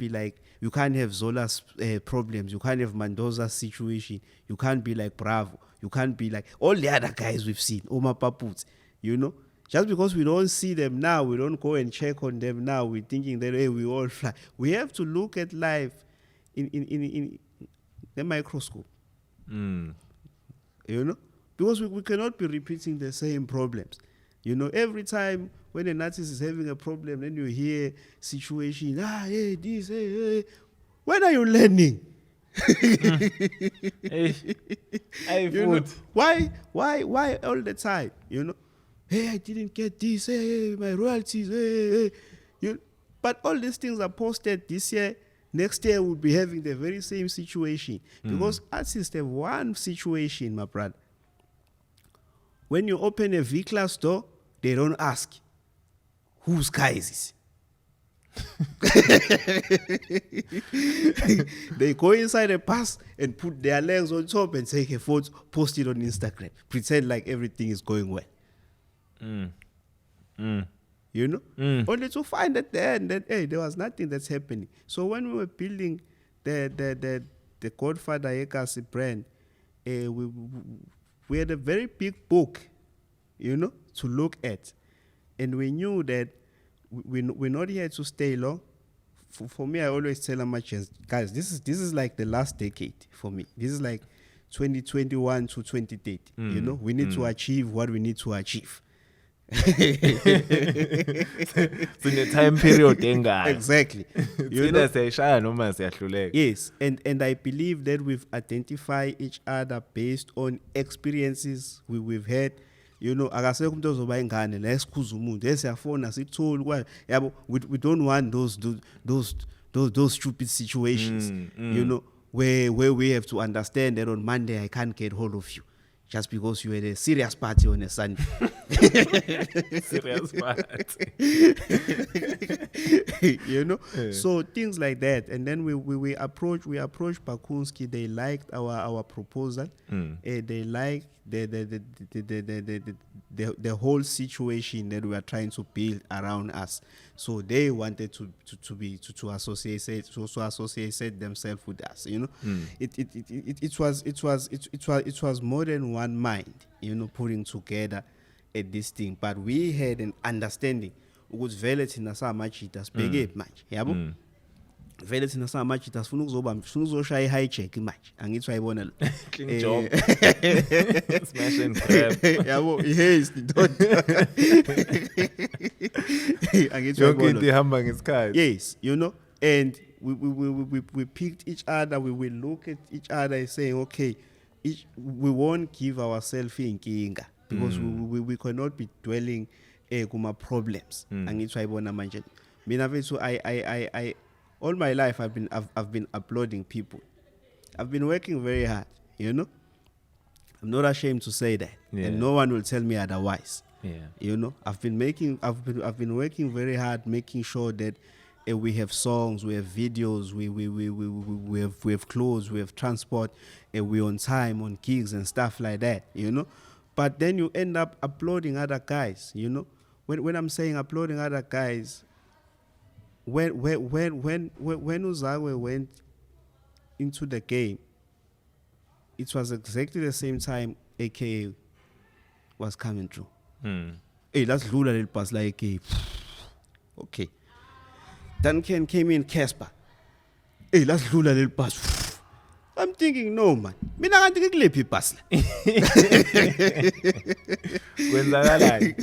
like, you can't have Zola's problems, you can't have Mendoza's situation, you can't be like Bravo, you can't be like all the other guys we've seen, Omar Paputs, you know? Just because we don't see them now, we don't go and check on them now, we're thinking that, hey, we all fly. We have to look at life in the microscope. You know, because we cannot be repeating the same problems. You know, every time when an artist is having a problem, then you hear situation, hey, this, hey. When are you learning? You know, why all the time? You know, hey, I didn't get this, hey, my royalties, hey. But all these things are posted this year. Next year we'll be having the very same situation. Because artists have one situation, my brother. When you open a V-Class store, they don't ask, whose car is this? They go inside a bus and put their legs on top and take a photo, post it on Instagram, pretend like everything is going well. You know, only to find at the end that hey, there was nothing that's happening. So when we were building the Godfadayekasi brand, we had a very big book, you know, to look at, and we knew that we're not here to stay long. For me, I always tell them, guys, this is like the last decade for me. This is like 2021 to 2030. You know, we need to achieve what we need to achieve. So in the time period, exactly. You know? Yes, and I believe that we've identified each other based on experiences we've had. You know, akasekho umuntu ozoba ingane la esikhuza umuntu esiyafona sithole kwa yabo, we don't want those stupid situations. You know, where we have to understand that on Monday I can't get hold of you just because you had a serious party on a Sunday. Serious party. You know, so things like that. And then we approached Bakunski. They liked our proposal. They liked the whole situation that we are trying to build around us. So they wanted to associate themselves with us. You know, it was more than one mind, you know, putting together this thing. But we had an understanding. Ukuthi vele thina samachita sibheke manje, yabo. Vele thina samachita sifuna ukuzoshaya hijack manje. Angithi ayibona lo. Clean job. Smash and grab. Yabo, yes, don't. Angithi ayibona. Yes, you know, and we picked each other. We will look at each other and saying, okay, we won't give ourselves inkinga because we cannot be dwelling kuma problems. Angithi ayibona manje. Mina mfethu I all my life I've been uploading people. I've been working very hard, you know. I'm not ashamed to say that. And no one will tell me otherwise. You know, I've been working very hard, making sure that we have songs, we have videos, we have clothes, we have transport, we're on time on gigs and stuff like that, you know. But then you end up uploading other guys, you know. When I'm saying uploading other guys, when Zakwe went into the game, it was exactly the same time AKA was coming through. Hey, let's do that little pass like AKA. Okay. Duncan came in, Casper. Hey, let's do that little pass. I'm thinking, no man. Mina kanti ngikulephi pass la. Kwenzakalani?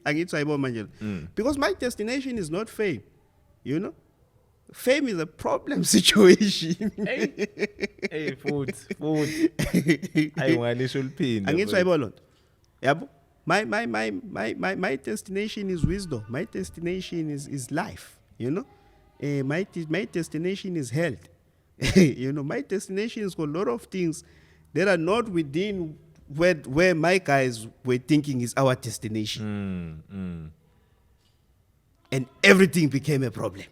Angithi ayibona manje. Because my destination is not fame, you know. Fame is a problem situation. Hey, food. Ayingalisho liphinde. Angithi ayibona. Yabo. My destination is wisdom. My destination is life, you know. My destination is health. You know, my destination is got a lot of things that are not within where my guys were thinking is our destination. And everything became a problem.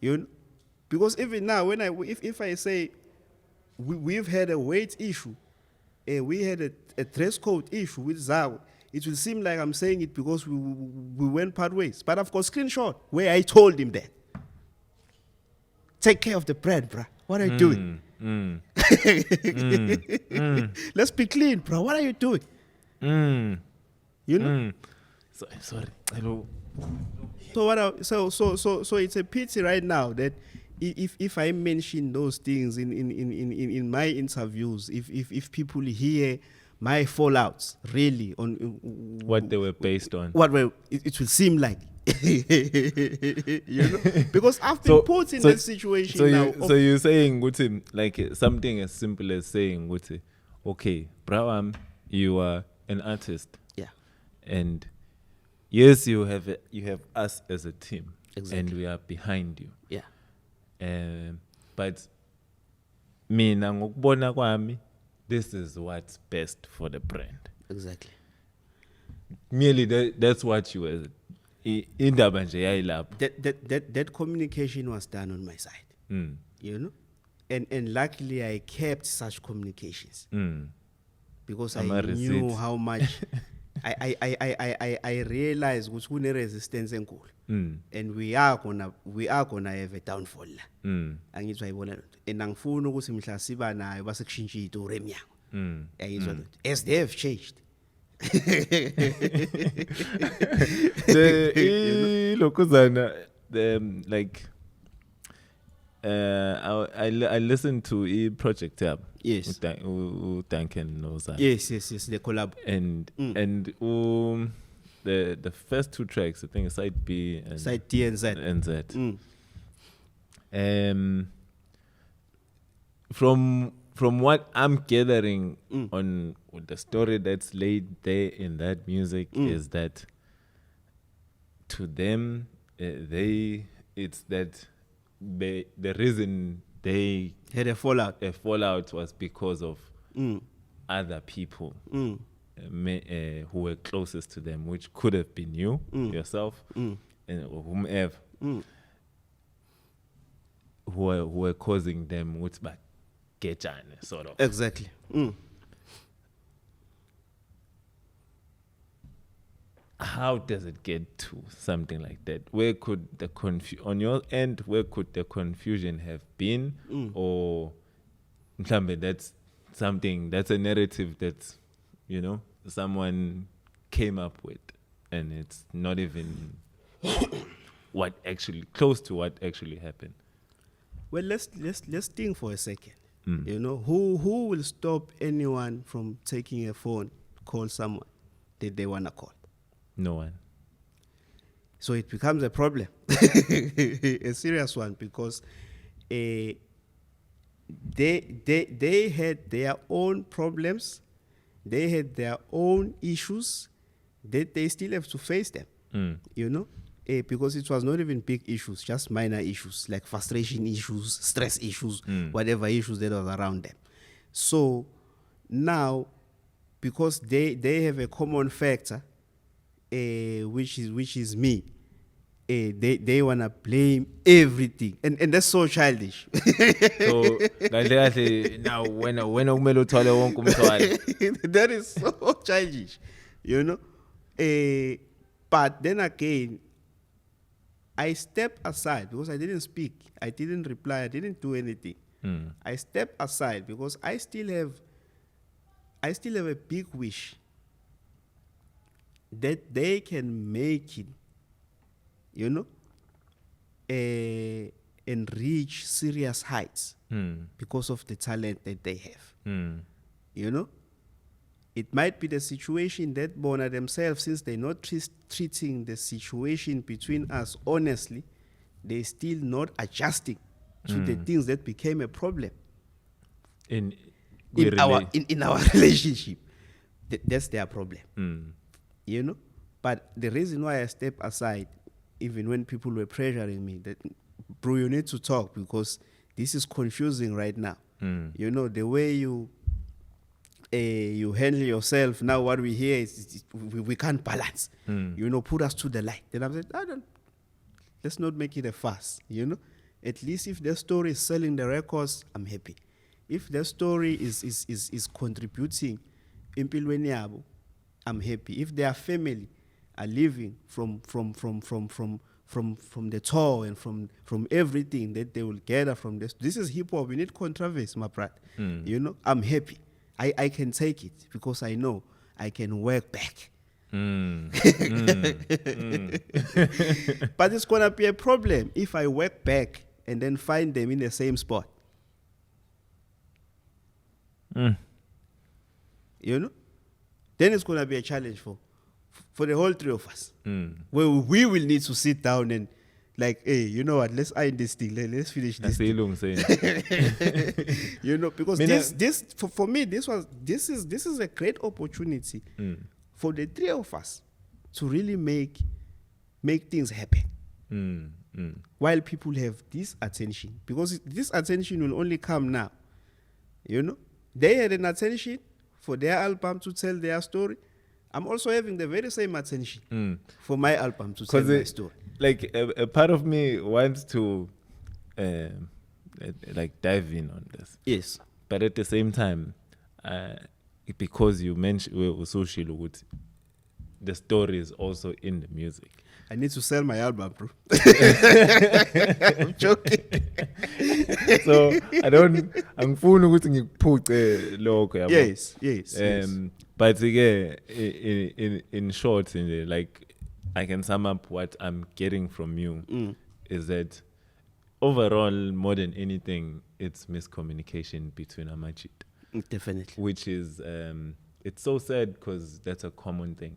You know? Because even now, when if I say we've had a weight issue, we had a dress code issue with Zakwe, it will seem like I'm saying it because we went part ways. But I've got screenshot where I told him that. Take care of the bread, bruh. What are you doing? Let's be clean, bro. What are you doing? You know? Sorry. Hello. So it's a pity right now that if I mention those things in my interviews, if people hear my fallouts really on what they were based on, it will seem like, because I've been put in that situation now. So you're saying, Guti, like something as simple as saying, Guti, okay, Brawam, you are an artist, yeah, and yes, you have us as a team, exactly, and we are behind you, yeah. But mina ngokubona kwami, this is what's best for the brand. Exactly. Merely that's what you were. Indaba nje yayilapho. That communication was done on my side. And luckily I kept such communications. Because I knew how much I realized ukuthi kune resistance enkulu. And we are gonna have a downfall la. Angizwa yibona lonto. And angifuni ukuthi mhla siba nayo base kushintsha izitori eminyango. Yayizwa lonto. As they have changed. Like I listened to a project tab. Yes. Duncan knows that. Yes, the collab. And the first two tracks, I think side B and side D and Z. From what I'm gathering on the story that's laid there in that music is that to them the reason they had a fallout was because of other people who were closest to them, which could have been you yourself and or whomever who were causing them with back sort of. Exactly. How does it get to something like that? Where could the on your end, where could the confusion have been? Or that's something, that's a narrative that, someone came up with and it's not even what actually, close to what actually happened. Well, let's think for a second. Who will stop anyone from taking a phone, call someone that they wanna call? No one. So it becomes a problem, a serious one, because they had their own problems, they had their own issues that they still have to face them. Because it was not even big issues, just minor issues like frustration issues, stress issues, whatever issues that was around them. So now, because they have a common factor, which is me, they wanna blame everything, and that's so childish. So now when that is so childish, but then again, I stepped aside because I didn't speak, I didn't reply, I didn't do anything. I stepped aside because I still have a big wish that they can make it, and reach serious heights because of the talent that they have. It might be the situation that Bona themselves, since they're not treating the situation between us honestly, they're still not adjusting to the things that became a problem in our relationship. That's their problem. But the reason why I step aside, even when people were pressuring me, that, bro, you need to talk because this is confusing right now. The way you handle yourself now, what we hear is we can't balance. Put us to the light. Then I'm saying, let's not make it a fuss. At least if their story is selling the records, I'm happy. If their story is contributing empilweni yabo, I'm happy. If their family are living from the tour and from everything that they will gather from this is hip hop. We need controversy, my brat. I'm happy. I can take it because I know I can work back. But it's gonna be a problem if I work back and then find them in the same spot. You know? Then it's going to be a challenge for the whole three of us. Where we will need to sit down and like, hey, you know what? Let's iron this thing. Let's finish this thing. You know, because this for me, this is a great opportunity for the three of us to really make things happen. While people have this attention, because this attention will only come now. You know, they had an attention for their album to tell their story. I'm also having the very same attention for my album to tell my story. Like a part of me wants to like dive in on this. Yes. But at the same time, because you mentioned the story is also in the music. I need to sell my album, bro. I'm joking. So I'm fooling with ngiphuce lokho yabo. Yes. But again, in short, like I can sum up what I'm getting from you is that overall, more than anything, it's miscommunication between Amajit. Definitely. Which is it's so sad because that's a common thing.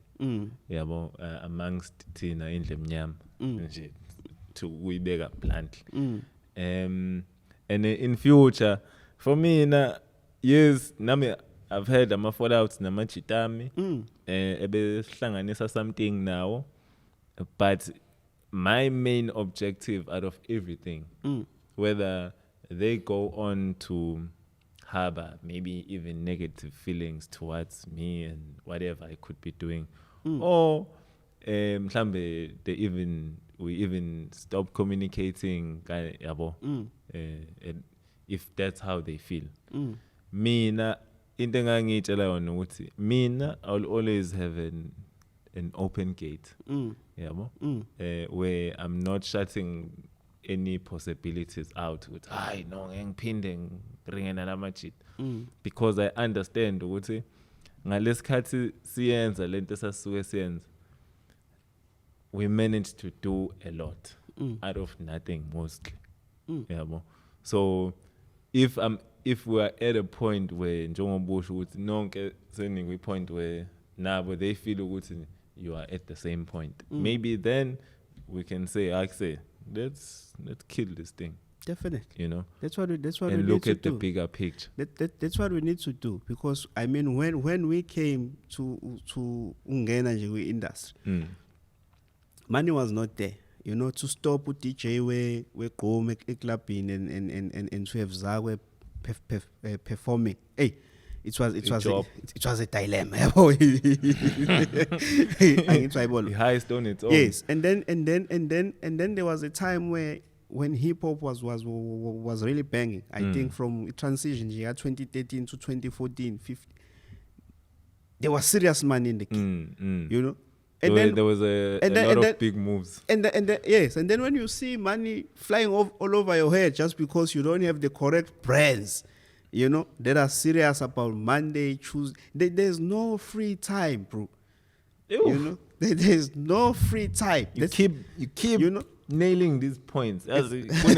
Amongst Tina in Lemnyam to we beg bluntly. And in future, for me, yes, I've heard I'm a fallout namachitami. Something now. But my main objective out of everything, whether they go on to harbor maybe even negative feelings towards me and whatever I could be doing, or we even stop communicating, if that's how they feel. Mina, I'll always have an open gate, where I'm not shutting any possibilities out with because I understand ukuthi ngalesikhathi siyenza lento esasuke siyenza, we managed to do a lot out of nothing mostly. So if we are at a point where njengobusho ukuthi nonke seningi point where nabo they feel ukuthi you are at the same point, maybe then we can say let's kill this thing. Definitely. You know, that's what we and need look to at the do. bigger picture. That's what we need to do, because I mean, when we came to NGANE industry, money was not there. You know, to stop with DJ we go make a club in and to have Zakwe performing. Hey, it was a dilemma. The highest on its own. Yes, and then there was a time when hip hop was really banging. I think from transition year 2013 to 2014, 15, there was serious money in the game. You know, and there was a lot of big moves. And then when you see money flying all over your head just because you don't have the correct brands, you know, that are serious about Monday, Tuesday. There's no free time, bro. Ew. You know, there's no free time. You keep you know, nailing these points. Yeah. Free time.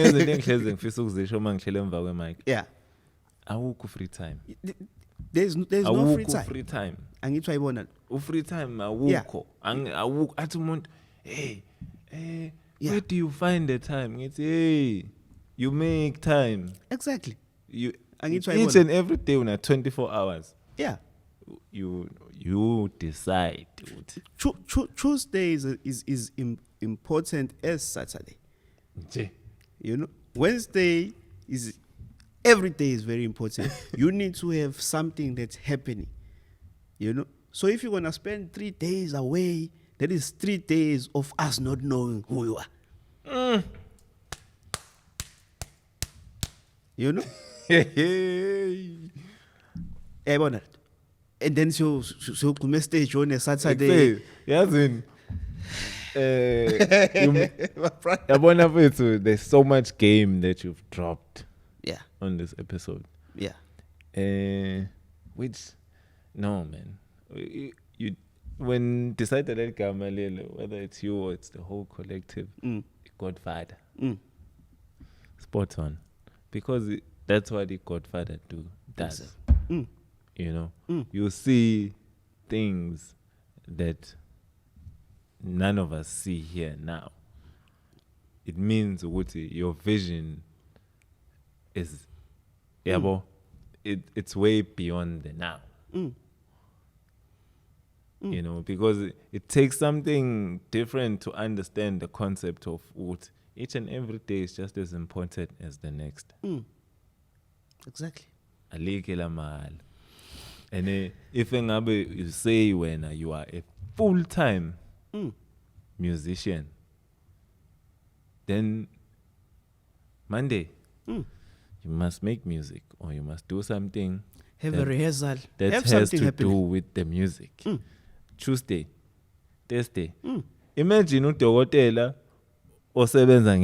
There's no free time. Free time. Free time hey, where do you find the time? It's you make time. Exactly. You each and every day on 24 hours. Yeah. You decide. Tuesday is important as Saturday. You know, Wednesday every day is very important. You need to have something that's happening. You know, so if you're gonna spend 3 days away, that is 3 days of us not knowing who you are. You know. And then so stage on a Saturday. There's so much game that you've dropped. Yeah. On this episode. Yeah. Which, no, man. You when decided that Gamalele, whether it's you or it's the whole collective, Godfather. spot on, because that's what the Godfather does. Mm. You know, Mm. you see things that none of us see here now. It means your vision is, it's way beyond the now. Mm. You know, because it takes something different to understand the concept of what each and every day is just as important as the next. Mm. Exactly. Alike la mal. And if you say when you are a full-time musician, then Monday you must make music, or you must do something. Have a rehearsal. That Have has something to happening. do with the music. Tuesday, Thursday. Imagine udokotela osebenza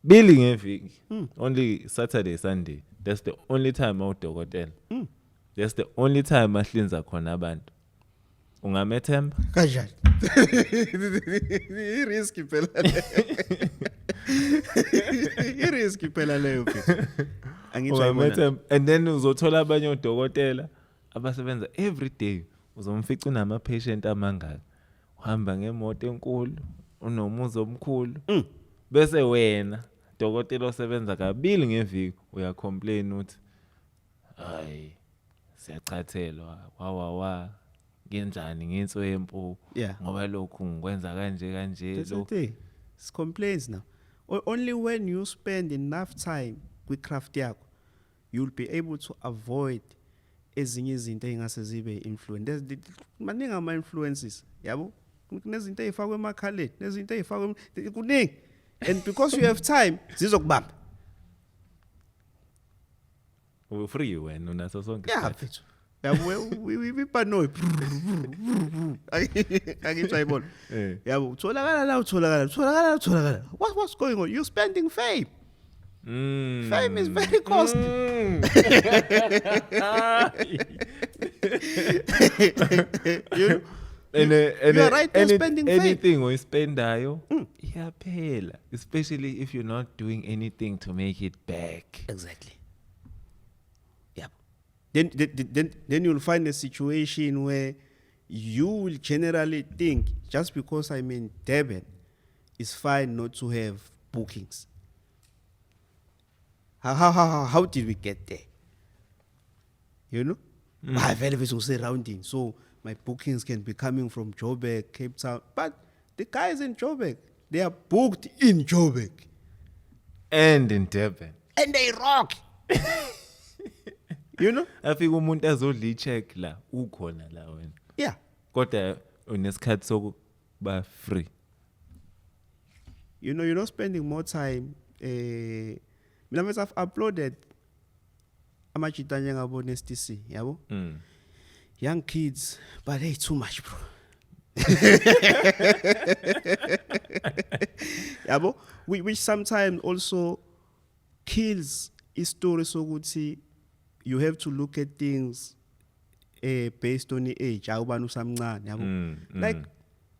billing ngeviki. Only Saturday, Sunday. That's the only time udokotela. That's the only time ahlinza khona abantu. Ungamethemba? Kanjani? I-risk phela. I-risk phela leyo phela. Ungamethemba. And then uzothola abanye odokotela abasebenza every day. Uzomfica unama patient amangaka. Uhamba ngemoto enkulu, unomuzi omkhulu. Bese wena dokotela osebenza kabili ngeviki uyacomplain uthi hayi siyachathelwa wa ngenjani ngenswempu ngoba lokhu ngikwenza kanje That's the thing. It's complaints now. Only when you spend enough time with craft yakho, you'll be able to avoid ezinye izinto engase zibe influence. Maningi ama influences, yabo? Kunezinto ezifakwe emakhaleni, nezinto ezifakwe kuningi. And because you have time, zizokubamba. we free wena unaso sonke. Yeah, mfethu. Yabo we paranoid. Angitshayibona. Yabo utholakala. What's going on? You're spending fame. Fame is very costly. You are right for spending fame. Anything we spend iyaphela, especially if you're not doing anything to make it back. Exactly. Yep. Then you'll find a situation where you will generally think just because I'm in Durban, it's fine not to have bookings. How did we get there? You know? I have elevators to say rounding, so my bookings can be coming from Joburg, Cape Town. But the guys in Joburg, they are booked in Joburg. And in Durban. And they rock. You know? Afika umuntu azodla icheck la ukhona la wena. Yeah. Kodwa unesikhathi sokuba free. You know, you're not spending more time. I've uploaded amachita njengabona STC, yabo? Young kids, but hey, too much, bro. Yabo? Which sometimes also kills his story so good. See, you have to look at things based on the age. Like,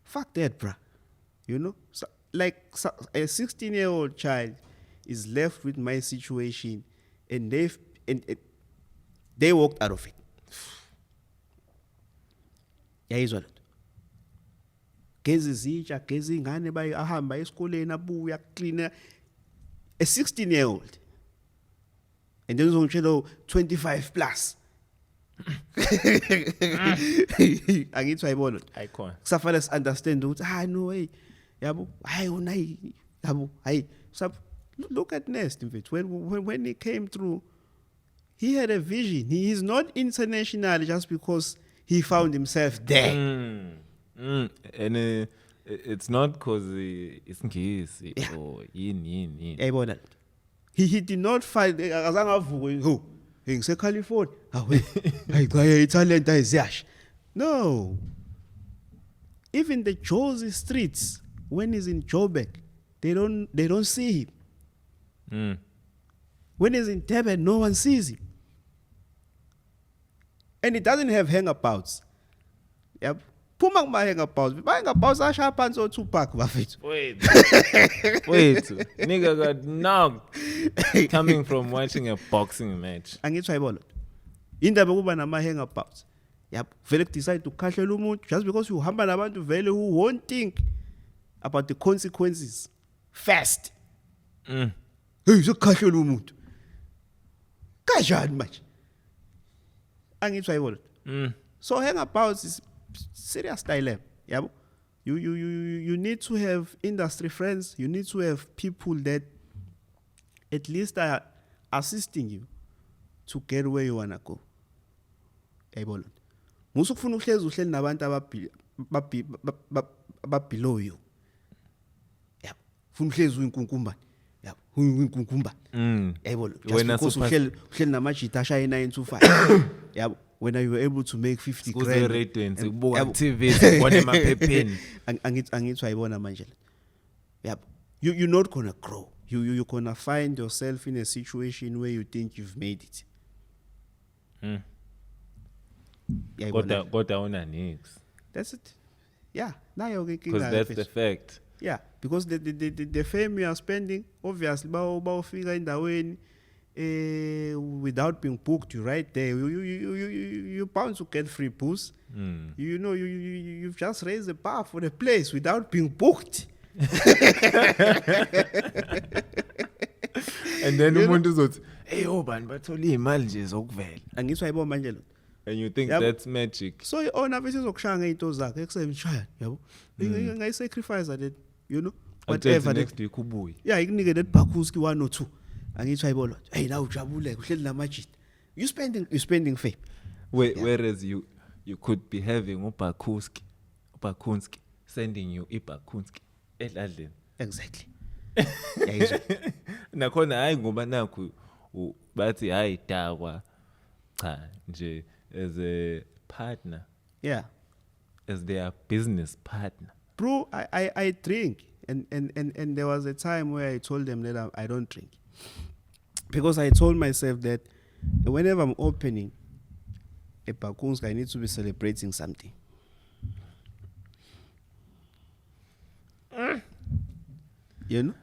fuck that, bro. You know? So, like a 16-year-old child is left with my situation, and they walked out of it. Yayizwa lento. Gezi zitsha, gezi ingane ahamba esikoleni abuya cleaner, a 16-year-old. And then uzongitshela 25 plus. Angithi ayibona. Icon. Kusafanele understand ukuthi no way. Yabo, yabo, so look at Nest, in fact. When he came through, he had a vision. He is not international just because he found himself there. And it's not because it's ngisi or yini. Yayibona. He did not find azange avuke ngise California. Hayi talent ayiziyash. No. Even the Jozi streets, when he's in Joburg, they don't see him. When he's in Durban, no one sees him. And he doesn't have hangabouts. Yep. phuma kuma-hangabouts ma-hangabouts ashaya phansi o-2 bafethu. Wait, nigga got knocked coming from watching a boxing match. Angithi ayibona indaba kuba nama-hangabouts yabo vele decide ukukhahlela umuntu just because uhamba nabantu vele who won't think about the consequences fast. Hey sokukhahlela umuntu kanjani manje angithi ayibona. So hangabouts is serious dilemma yabo. You need to have industry friends, you need to have people that at least are assisting you to get where you wanna go. Yayibona musukufuna uhlezi nabantu below you yabo ufuna uhlezi uyinkunkumba yabo uyinkunkumba yayibona Wena because uhleli namajita ashaya 925 yabo when you were able to make 50 grand sikubuka TV sibona emaphepheni angithi ayibona manje yabo you're not gonna grow. You're gonna find yourself in a situation where you think you've made it. Kodwa una nix. That's it. Yeah, because that's the fact. Yeah, because the fame you are spending, obviously, bawufika endaweni without being booked, you right there. You're bound to get free booze. You know, you've just raised the bar for the place without being booked. And then umuntu uzothi hey obani bathola imali nje zokuvela angisho ayibona manje lo. And you think that's magic. So ona bese zokushaya ngeinto zakhe ekusebenzishaya yabo ngayi sacrifice that, you know, whatever next week ubuye. Yeah, ikunike that Bakuski 1 or 2 angithi ayibona hey now ujabule uhleli namajita you spending fame. Whereas you could be having uBakunski sending you iBakunski edladleni. Exactly. Nakhona hayi ngoba nakho bathi hayi dakwa cha nje as a partner. Yeah, as their business partner. Bro, I drink and there was a time where I told them that I don't drink because I told myself that whenever I'm opening a Bakunski, I need to be celebrating something. You know?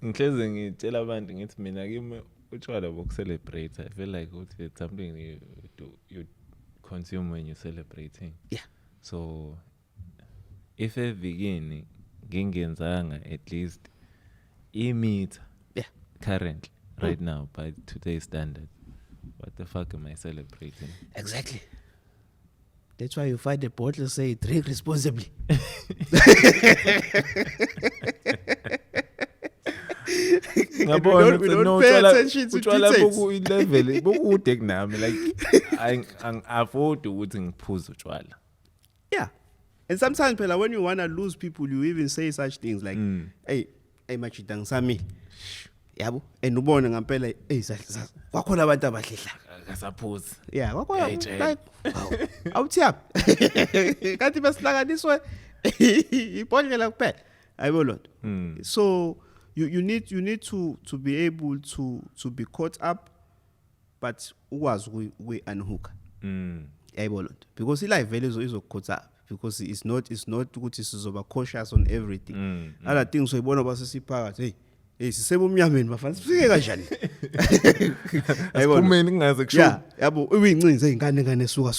Ngihleze ngitshela abantu ngithi mina kimi utshwala bokucelebrate. I feel like it's something you consume when you're celebrating. Yeah. So if evikini ngingenzanga at least meter currently right now by today's standards, what the fuck am I celebrating? Exactly. That's why you find a bottle say drink responsibly. We don't pay attention to details. Like I afford ukuthi ngiphuze utshwala. Yeah. And sometimes when you want to lose people, you even say such things like hey machita ngisamile. Yabo and ubone ngampela hey kwakhona abantu abahlehla akasaphuze. Yeah, kwakhona like awuthi up. Kanti besihlakaniswe ibhodlela kuphela. Ayibona. So you need to be able to be caught up, but ukwazi we unhook. Ayibona. Because life value is caught up because it's not ukuthi sizoba cautious on everything. Other things soyibona basesiphakathi hey sisebomnyameni bafana sifike kanjani. Asiphumeni ngaze kusho. Yeah, yabo uyincinze ingane suka.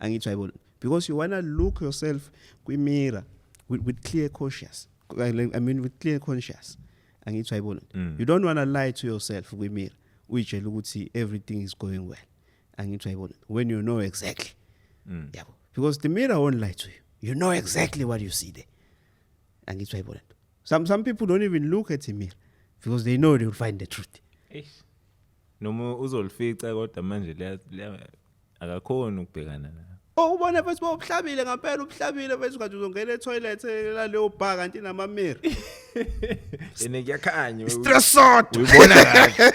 Angithi ayibona. Because you want to look yourself kwi-mirror with clear conscious. With clear conscious. Angithi ayibona. You don't want to lie to yourself kwi-mirror. Uyitshela ukuthi everything is going well. Angithi ayibona. When you know exactly. Yabo. Because the mirror won't lie to you. You know exactly what you see there. Angithi ayibona. Some people don't even look at the mirror because they know they will find the truth. Noma uzolifica kodwa manje le akakhona ukubhekana na. Oh ubona bese ubuhlabile ngempela ubuhlabile bese ukathi uzongena etoilet la leyo bar kanti nama mirror. Ene kuyakhanya. Stressed. Uyibona kahle.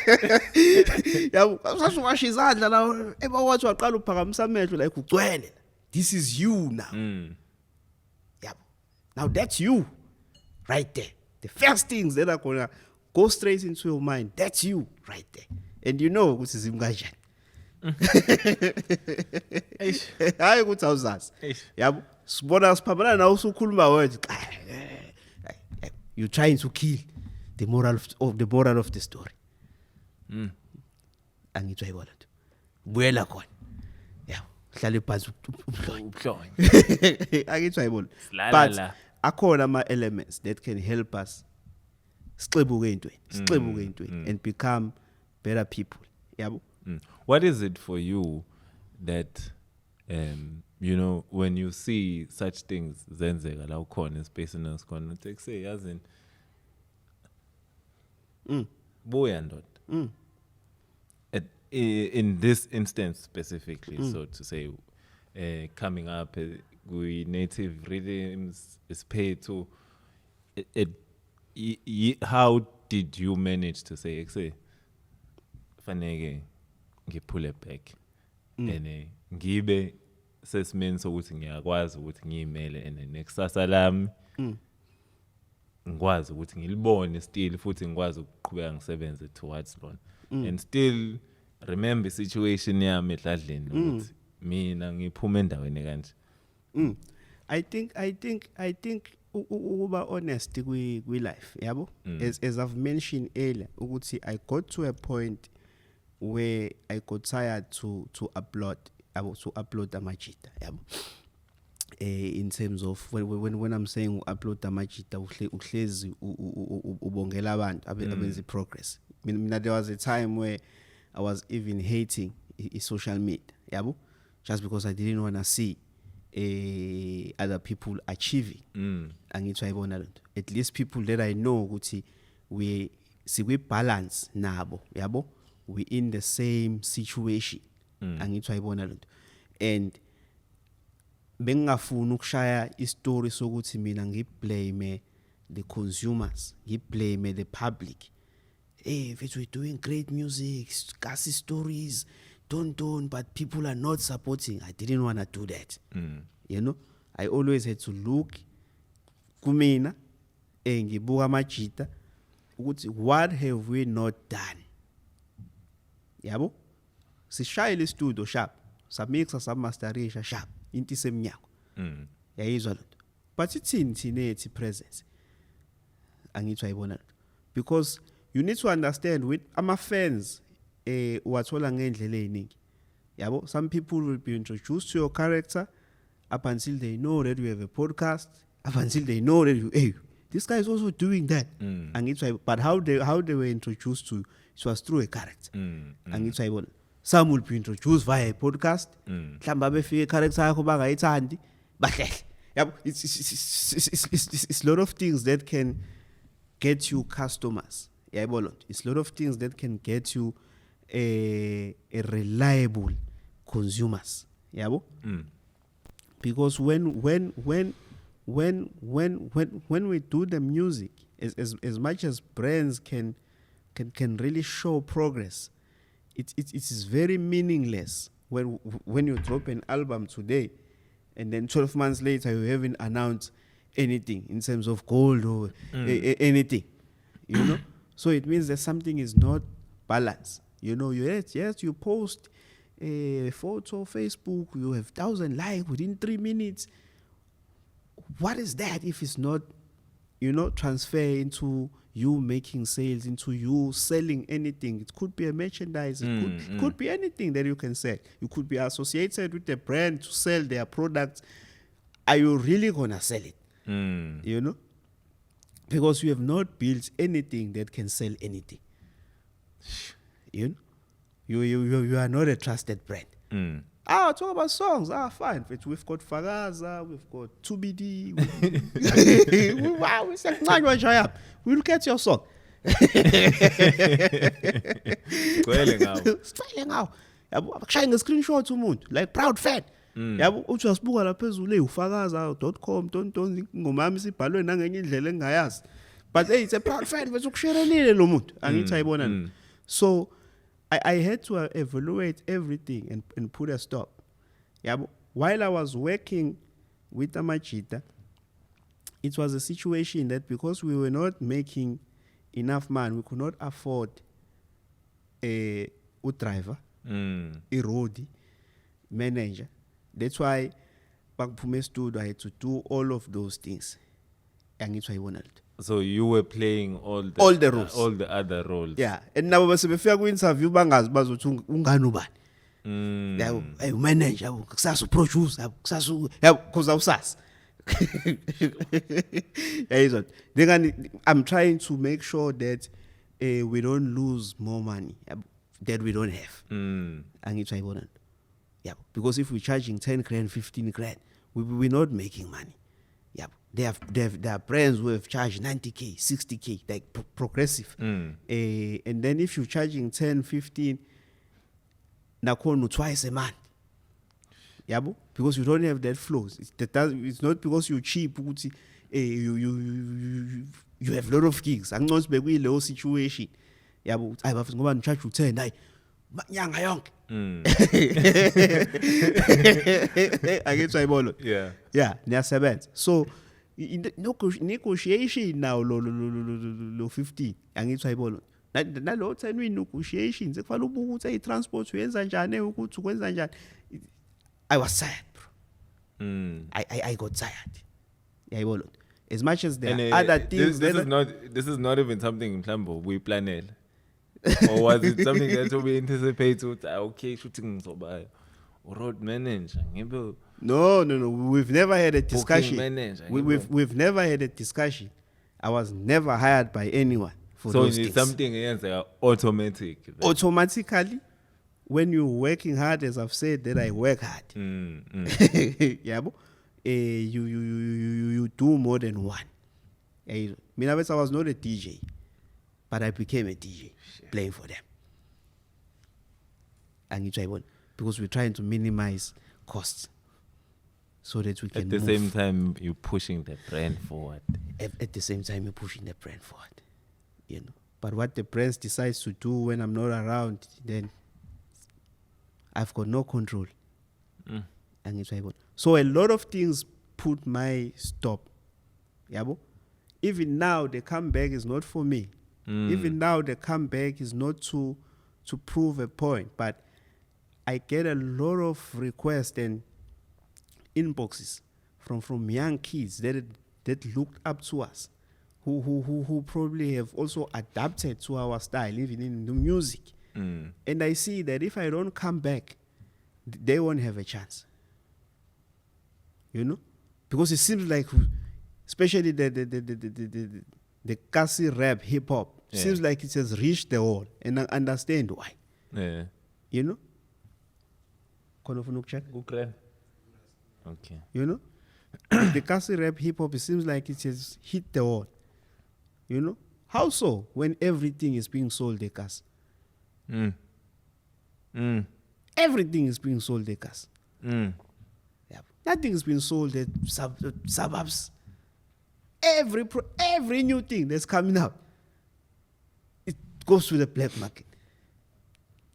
Yabo usasuwasha izandla la ebawathi waqala uphakamisa amehlo like ugcwele. This is you now. Yabo. Now that's you. Right there. The first things that are gonna go straight into your mind, that's you right there. And you know what is imkanjani. Hayi ukuthi awuzazi. Yabo. Sibona siphamana nawe usukhuluma words. You're trying to kill the moral of the story. Angitsho ayibona nto. Buyela khona. Yeah, hlala phansi Ubuhlonye. angitsho ayibona. Silala But la. akhona ama elements that can help us sixebuke entweni and become better people. Yabo. What is it for you that you know, when you see such things zenzeka la ukhona espacing esikhona take say yazi buya ndoda. In this instance specifically, so to say, coming up with native rhythms is paid to how did you manage to say faneke pull it back and ngibe sesimeni sokuthi ngiyakwazi ukuthi ngiyimele and nekusasa lami ngikwazi ukuthi ngilibone still futhi ngikwazi ukuqhubeka ngisebenze towards lona and still remember situation yami edladleni ukuthi mina ngiphume endaweni kanje. I think ukuba honest kwi life yabo, as I've mentioned earlier ukuthi I got to a point where I got tired to upload amajita yabo. In terms of when I'm saying upload amajita uhlezi ubongela abantu abenza progress. Mina there was a time where I was even hating social media yabo, just because I didn't want to see other people achieving. Angitsho ayibona lento. At least people that I know ukuthi we balance nabo yabo, we in the same situation. Angitsho ayibona lento. And bengafuna ukushaya istory sokuthi mina ngiblame the consumers, ngiblame the public. Hey, if we're doing great music, scarcity stories, but people are not supporting. I didn't want to do that. You know, I always had to look kumina ngibuka amajita ukuthi what have we not done? Yabo? Sishayile studio sharp, samixa samasterisha sharp, into semnyako. Yayizwa lento. But ithini ethi presence. Angitsho ayibona. Because you need to understand with ama fans wathola ngendlela eziningi. Yabo, some people will be introduced to your character up until they know that you have a podcast, up until they know that hey, this guy is also doing that. But how they were introduced to it was through a character. Some will be introduced via a podcast. Mhlamba befike character yakho bangayithandi bahlele. Yabo, it's a lot of things that can get you customers. It's a lot of things that can get you a reliable consumers. Because when we do the music, as much as brands can really show progress, it is very meaningless when you drop an album today and then 12 months later you haven't announced anything in terms of gold or anything, you know. So it means that something is not balanced. You know, yes, you post a photo on Facebook, you have 1,000 likes within 3 minutes. What is that if it's not, you know, transfer into you making sales, into you selling anything? It could be a merchandise, it could be anything that you can sell. You could be associated with a brand to sell their products. Are you really gonna sell it? You know? Because you have not built anything that can sell anything. You know? You are not a trusted brand. Talk about songs. Fine. We've got Fagaza, we've got 2BD. We'll get your song. Spelling out. Sharing a screenshot to moon like proud fan. Yabo uthasibuka la phezulu ufakaza.com ngomami sibhalwe nangenye indlela engayazi, but hey, it's a proud fan bese ukushareline lo muntu angithi ayibona. So I had to evaluate everything and put a stop. Yabo, while I was working with amajita, it was a situation that because we were not making enough money, we could not afford a driver, a roadie, manager. That's why bakuphume studio, I had to do all of those things. Angitsho ayibona lutho. So you were playing all the roles, all the other roles. Yeah, and now base befika ku-interview bangazi bazothi ungani ubani. Yabo, hey manager, yabo, kusasa producer, yabo, kusasa yabo, because awusazi. I'm trying to make sure that we don't lose more money that we don't have. Angitsho ayibona. Yeah, because if we're charging 10 grand, 15 grand, we're not making money. Yeah, there are brands who have charged 90k, 60k, like progressive. And then if you're charging 10, 15, nakono twice a month. Yeah, because you don't have that flow. It's not because you're cheap. You have a lot of gigs. I'm not speaking in low situation. Yeah, but I have to go and charge you 10. I young. Yeah, so negotiation now lo 15 angitsho ayibona nalo 10 negotiations ekufanele ubuke ukuthi i-transport uyenza njani ukuthi ukwenza njani. I was tired, bro. I got tired. Yayibona, as much as there are other things. This is not even something mhlambo we planned. Or was it something that we anticipate? Okay, shooting ngizoba road manager. No. We've never had a discussion. Manager, we've never had a discussion. I was never hired by anyone for so those it's things. Something automatic. Automatically, when you're working hard, as I've said, that I work hard. Yeah, you do more than one. I was not a DJ, but I became a DJ playing for them. Because we're trying to minimize costs so that we can at the same time you're pushing the brand forward. At the same time you're pushing the brand forward. But what the brand decides to do when I'm not around, then I've got no control. So a lot of things put my stop. Even now the comeback is not for me. Even now the comeback is not to prove a point, but I get a lot of requests and inboxes from young kids that looked up to us, who probably have also adapted to our style, even in the music. And I see that if I don't come back, they won't have a chance. Because it seems like, especially the Kasi rap hip hop, seems like it has reached the wall, and I understand why. Yeah. Okay. The Kasi rap hip hop, it seems like it has hit the wall. How so? When everything is being sold, the Kasi. Everything is being sold, the Kasi. Nothing is being sold at suburbs. Every new thing that's coming out, it goes to the black market.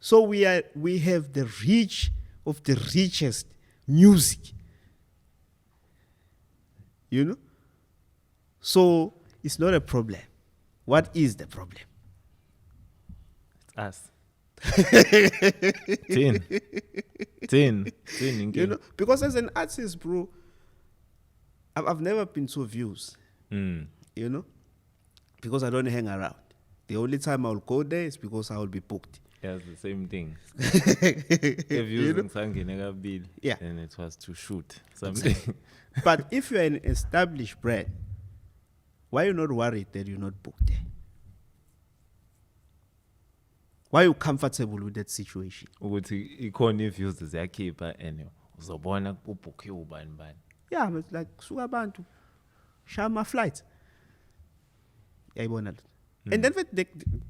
So we have the reach of the richest music. So it's not a problem. What is the problem? It's us. Tin. Because as an artist, bro, I've never been so views. Because I don't hang around. The only time I'll go there is because I will be booked. Yeah, it's the same thing. If using Sanginega bill, then it was to shoot something. But if you're an established brand, why are you not worried that you're not booked there? Why are you comfortable with that situation? Yeah, but like Sugabantu, Shama flight. And then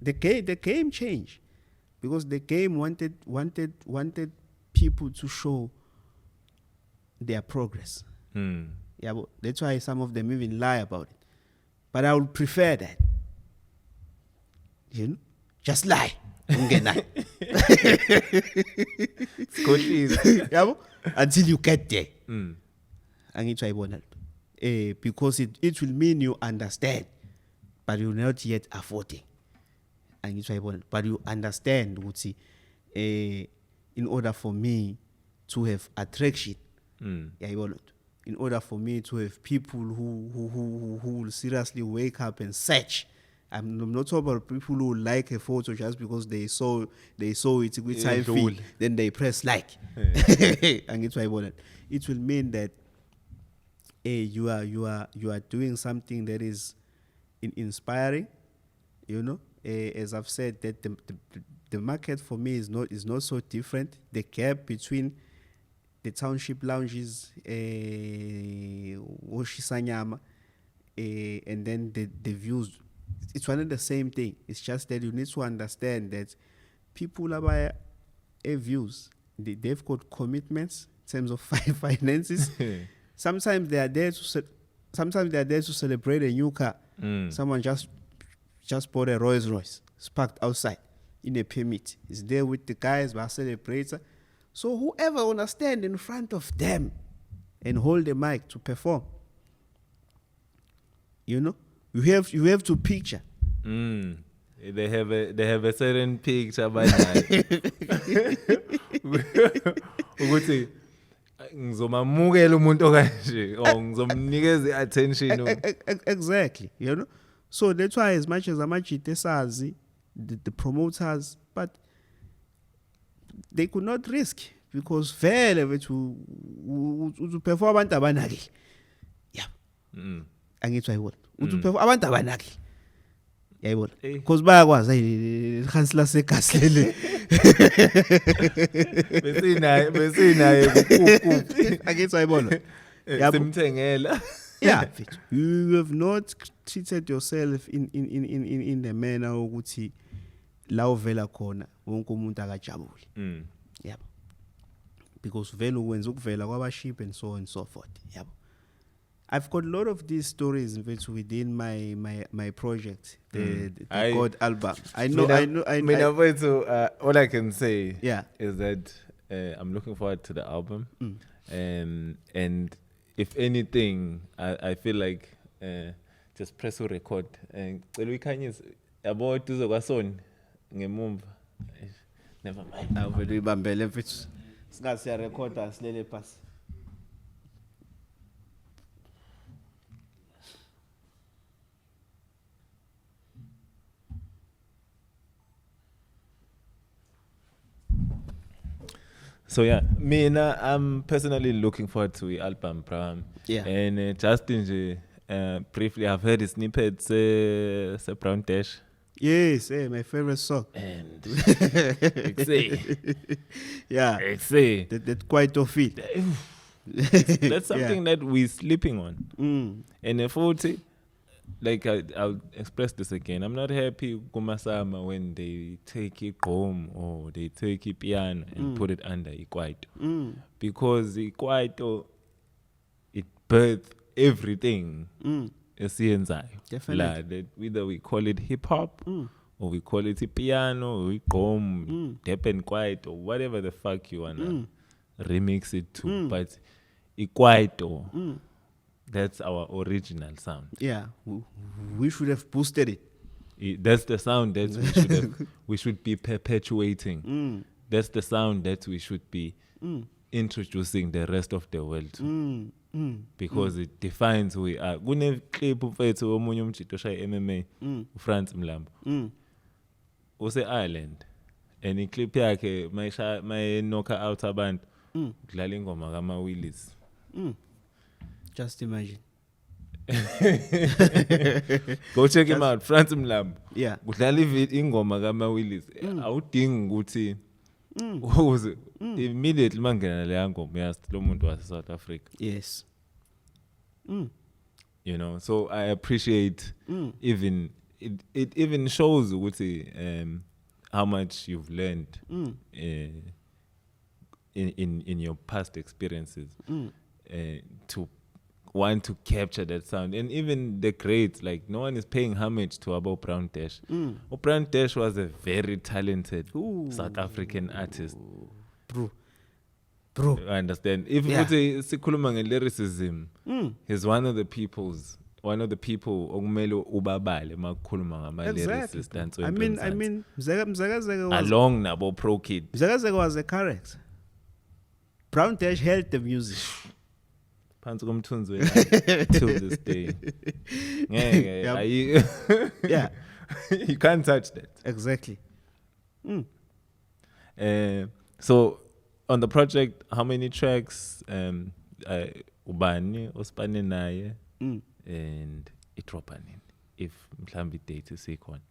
the game changed, because the game wanted people to show their progress. Yeah, but that's why some of them even lie about it. But I would prefer that. Just lie. Until you get there. Because it will mean you understand, but you're not yet affording. But you understand, in order for me to have attraction, in order for me to have people who will seriously wake up and search. I'm not talking about people who like a photo just because they saw it with time feed, then they press like. And it's why I want it. It will mean that you are doing something that is inspiring, you know. As I've said, that the market for me is not so different. The gap between the township lounges, Oshisanyama, and then the views, it's one and the same thing. It's just that you need to understand that people about views, they've got commitments in terms of finances. Sometimes they are there to celebrate a new car. Someone just bought a Rolls Royce, it's parked outside in a permit. It's there with the guys, but celebrator. So whoever wanna stand in front of them and hold the mic to perform, you know, you have to picture. They have a certain picture by that. Ukuthi ngizomamukela umuntu okanje or ngizomnikeza attention. Exactly, you know. So that's why as much as amajite the promoters, but they could not risk because vele to perform abantu abanaki. Yeah. Angithi ayibona. Uthi perform abantu abanaki. Yayibona. Because bayakwazi ikhansela segasi lele. Besinaye kuphi. Angithi ayibona. Simthengela. Yeah, you have not treated yourself in the manner ukuthi la uvela khona wonke umuntu akajabule. Yabo. Because vele ukwenza ukuvela kwabaship and so on and so forth. Yabo. I've got a lot of these stories within my project, the God album. I know. All I can say is that I'm looking forward to the album. And if anything, I feel like just press record. We can about to the ngemumva. Never mind. I will remember if singazi ya record asilele pass. So I'm personally looking forward to the album, Bram. Yeah. And Justin, briefly, I've heard the snippets, Brown Dash. Yes, my favorite song. And that quite of it. That's something that we're sleeping on. And if like I'll express this again, I'm not happy kumasama when they take it home or they take it piano and put it under ikwaito. Because ikwaito, it birthed everything. Definitely. Whether we call it hip hop or we call it piano or we come dep and quiet or whatever the fuck you wanna remix it to. But ikwaito, that's our original sound. Yeah, we should have boosted it. That's the sound that we should be perpetuating. That's the sound that we should be introducing the rest of the world to. Because it defines who we are. Kune clip mfethu omunye umjito shaya MMA uFrance Mlambo. Use Ireland. And in clip yakhe may knock out abantu kudlala ingoma kama Willis. Just imagine. Go check him out, France Mlambo. Yeah. Kudlala ingoma kama Willis. Awudingi ukuthi immediately mangena le ngoma uyazi lo muntu wase South Africa. Yes. You know, so I appreciate even it even shows ukuthi how much you've learned in your past experiences to want to capture that sound. And even the greats, like no one is paying homage to Abo Brown Dash. Brown Dash was a very talented South African artist. Bro. I understand. If sikhuluma lyricism, he's one of the people okumele ubabale makukhuluma ngama lyricists and so I mean Mzaka was along nabo Pro Kid. Mzaka was a character. Brown Dash held the music. phansi komthunzi welanga till this day. Yeah, You can't touch that. exactly. So on the project, how many tracks ubani osipane naye and idropa nini if mhlambi date isikhona?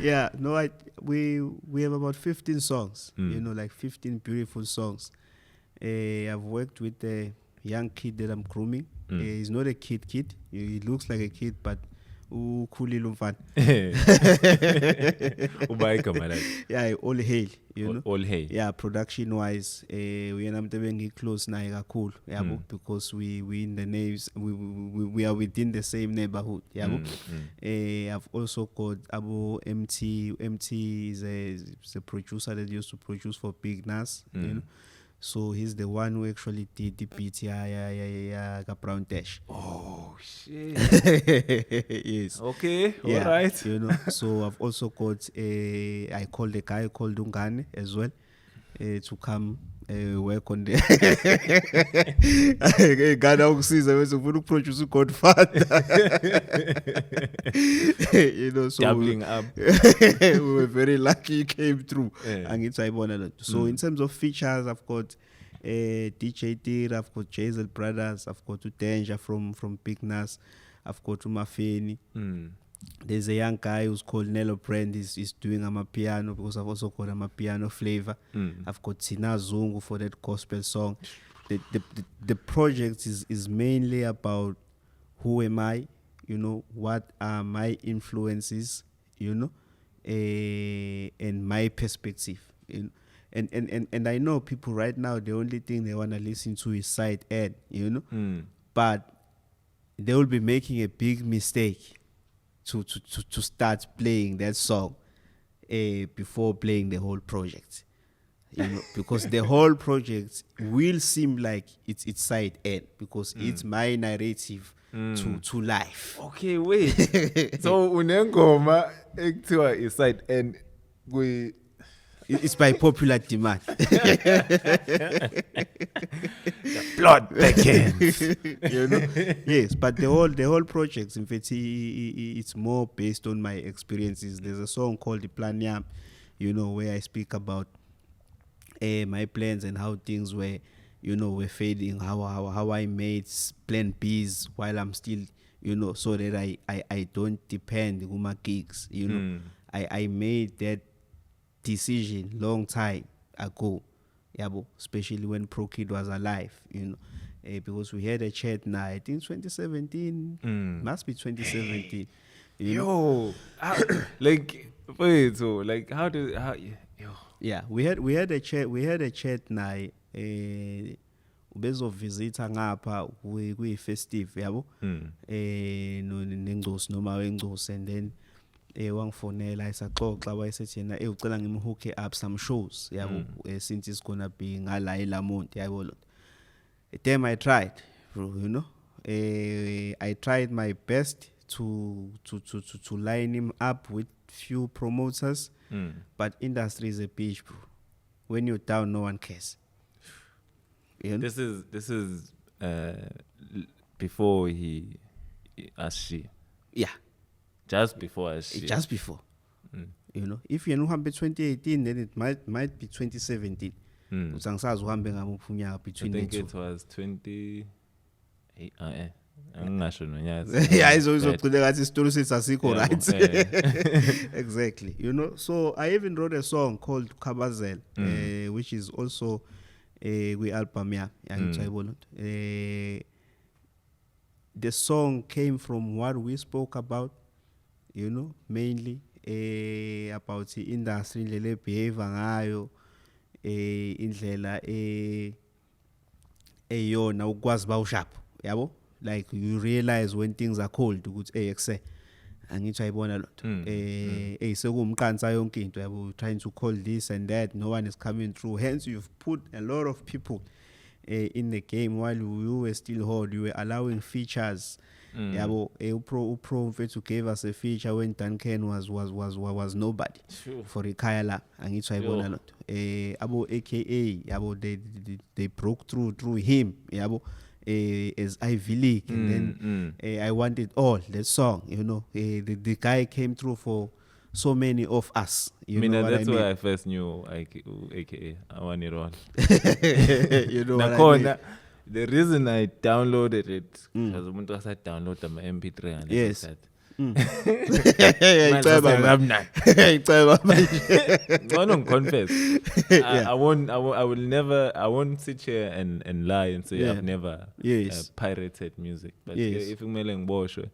Yeah, no, we have about 15 songs, you know, like 15 beautiful songs. I've worked with a young kid that I'm grooming. He's not a kid. He looks like a kid, but ukhulile umfana. Ubayi gama lakhe. Yeah, all hail, you know. All hail. Yeah, production wise, we are close naye kakhulu, yabo, because we in the names, we are within the same neighborhood, yabo. I've also got Abo MT. MT is a producer that used to produce for Big Nas, you know. So he's the one who actually did the beat, Brown Dash. Oh shit. Yes. Okay. Yeah, all right. you know. So I've also got I called a guy called NGANE as well to come work on the Ghana ukusiza bese ufuna ukuproduce Godfather. You know, so doubling up. we were very lucky he came through. Angithi ayibona lo. So in terms of features, I've got DJ Tir, I've got Jazel Brothers, I've got Danger from Big Nas, I've got Umafeni. There's a young guy who's called Nello Brand. He's doing amapiano because I've also got amapiano flavor. I've got Tina Zungu for that gospel song. The project is mainly about who am I, you know, what are my influences, you know, and my perspective. You know? And I know people right now, the only thing they want to listen to is side ad, you know, but they will be making a big mistake to start playing that song before playing the whole project, you know, because the whole project will seem like it's side end because it's my narrative to life. Okay, wait. So unengoma ekuthiwa is side end it's by popular demand. Plot thickens. You know? Yes, but the whole project, in fact, it's more based on my experiences. There's a song called The Plan Yam, you know, where I speak about my plans and how things were, you know, were fading, how I made plan B's while I'm still, you know, so that I don't depend on my gigs, you know. I made that decision long time ago, especially when Pro Kid was alive, you know, because we had a chat now, I think 2017, must be 2017. Yo, like, wait, so like, how? Yeah, we had a chat now, ubezo visita ngapha kuyi festive, yabo, no nengcosi noma wengcosi, and then wangifonela isaxoxa wayesethi yena ucela ngimhook up some shows yabo, since it's gonna be ngala eLamont, yabo lo. Damn, I tried, bro, you know. I tried my best to line him up with few promoters, but industry is a bitch, bro. When you're down, no one cares. You know? This is before he asked she. Yeah. Just before asked she. Just before. You know, if you know how 2018, then it might be 2017. Usangisazi uhambe ngamuphi unyaka between the two. I think it was 20. Angingasho nonyaka. Yeah, izogcina ngathi isitori sesasikho, right? Exactly. You know, so I even wrote a song called Kabazel, which is also we album the song came from what we spoke about, you know, mainly about the industry, indlela behave ngayo, indlela eyona ukwazi bawushap, yabo, like you realize when things are cold ukuthi ekuse angithi ayibona lotho sekumqansa yonke into, yabo, trying to call this and that, no one is coming through, hence you've put a lot of people in the game while we were still hard. We were allowing features. Yabo, Upro mfethu gave us a feature when Duncan was nobody for Ikayala and it's ayibona lot. Abo AKA yabo they broke through him yabo as Ivy League and then I Want It All, that song, the guy came through for so many of us. That's why I first knew AKA I Want It All. You know what I mean? The reason I downloaded it was umuntu wasa download my MP3 and yes. that. Confess. I won't sit here and lie and say I've never pirated music. But if you mailing bullshit,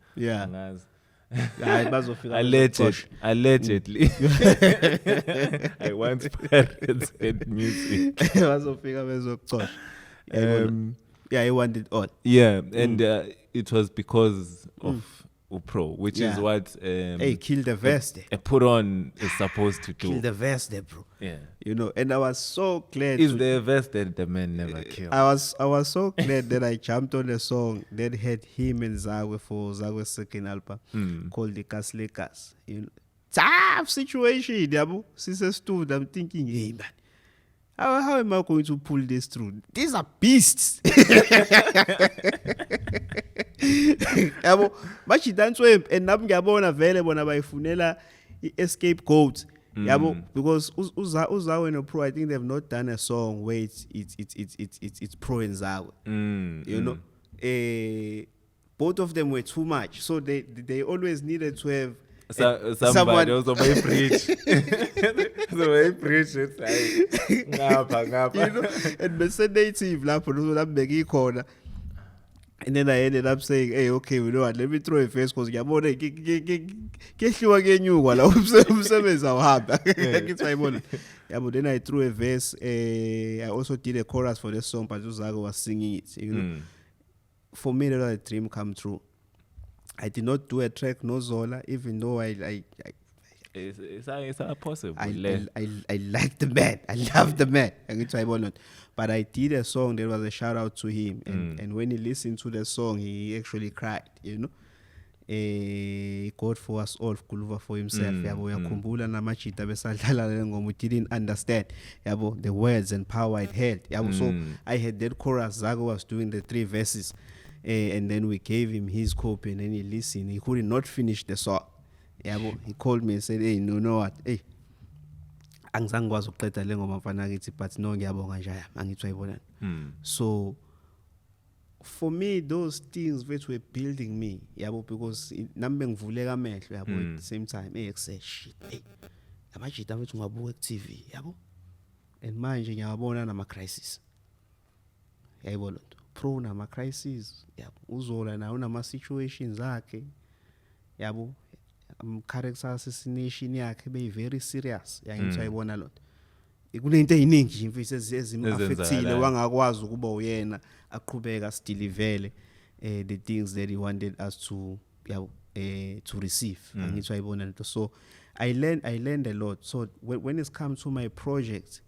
allegedly. I once pirated music. I Want It All. Yeah, and it was because of Upro, which is what Kill the Vest put on is supposed to do. Kill the Vest, bro. Yeah, and I was so glad. Is the vest that the man never killed? I was so glad that I jumped on a song that had him and Zakwe for Zakwe's second album called Godfadayekasi. Tough situation, yabo. Since I stood, I'm thinking, hey man, how am I going to pull this through? These are beasts. Yabo, bachi danswe and nam ngiyabona vele bona bayifunela escape goat. Yabo, because Uzawe and Pro, I think they've not done a song where it's Pro and Zakwe. Both of them were too much, so they always needed to have someone also may preach. So I preach it. And the native corner. And then I ended up saying, hey, okay, you know what, let me throw a face because you're more get you again, you while I'm service our hub. But then I threw a verse. I also did a chorus for the song, but Zakwe was singing it. For me, that dream come true. I did not do a track, no Zola, even though it's possible. I like the man. I love the man. But I did a song that was a shout out to him. And when he listened to the song, he actually cried, God for us all, Kuluva for himself. We didn't understand the words and power it had. So I had that chorus, Zakwe was doing the 3 verses. And then we gave him his copy and then he listened. He could not finish the song. He called me and said, hey, no what? Hey, but no, so for me, those things which were building me, because at the same time, I say, shit, hey, I'm actually TV, and manje I'm a crisis. Pro nama crisis, uzola na una situations zakhe, character assassination yakhe be very serious. Ayibona lot. Kunento eziningi mfisi ezimafectile wangakwazi ukuba uyena aqhubeka still ivele the things that he wanted us to receive. Ayibona lot. So I learned a lot. So when it comes to my project,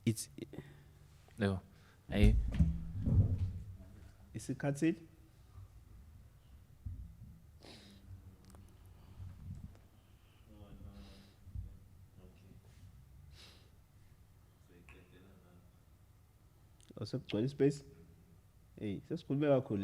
it's is it cut it? What's up, 20 space? Hey, that's cool. Very cool.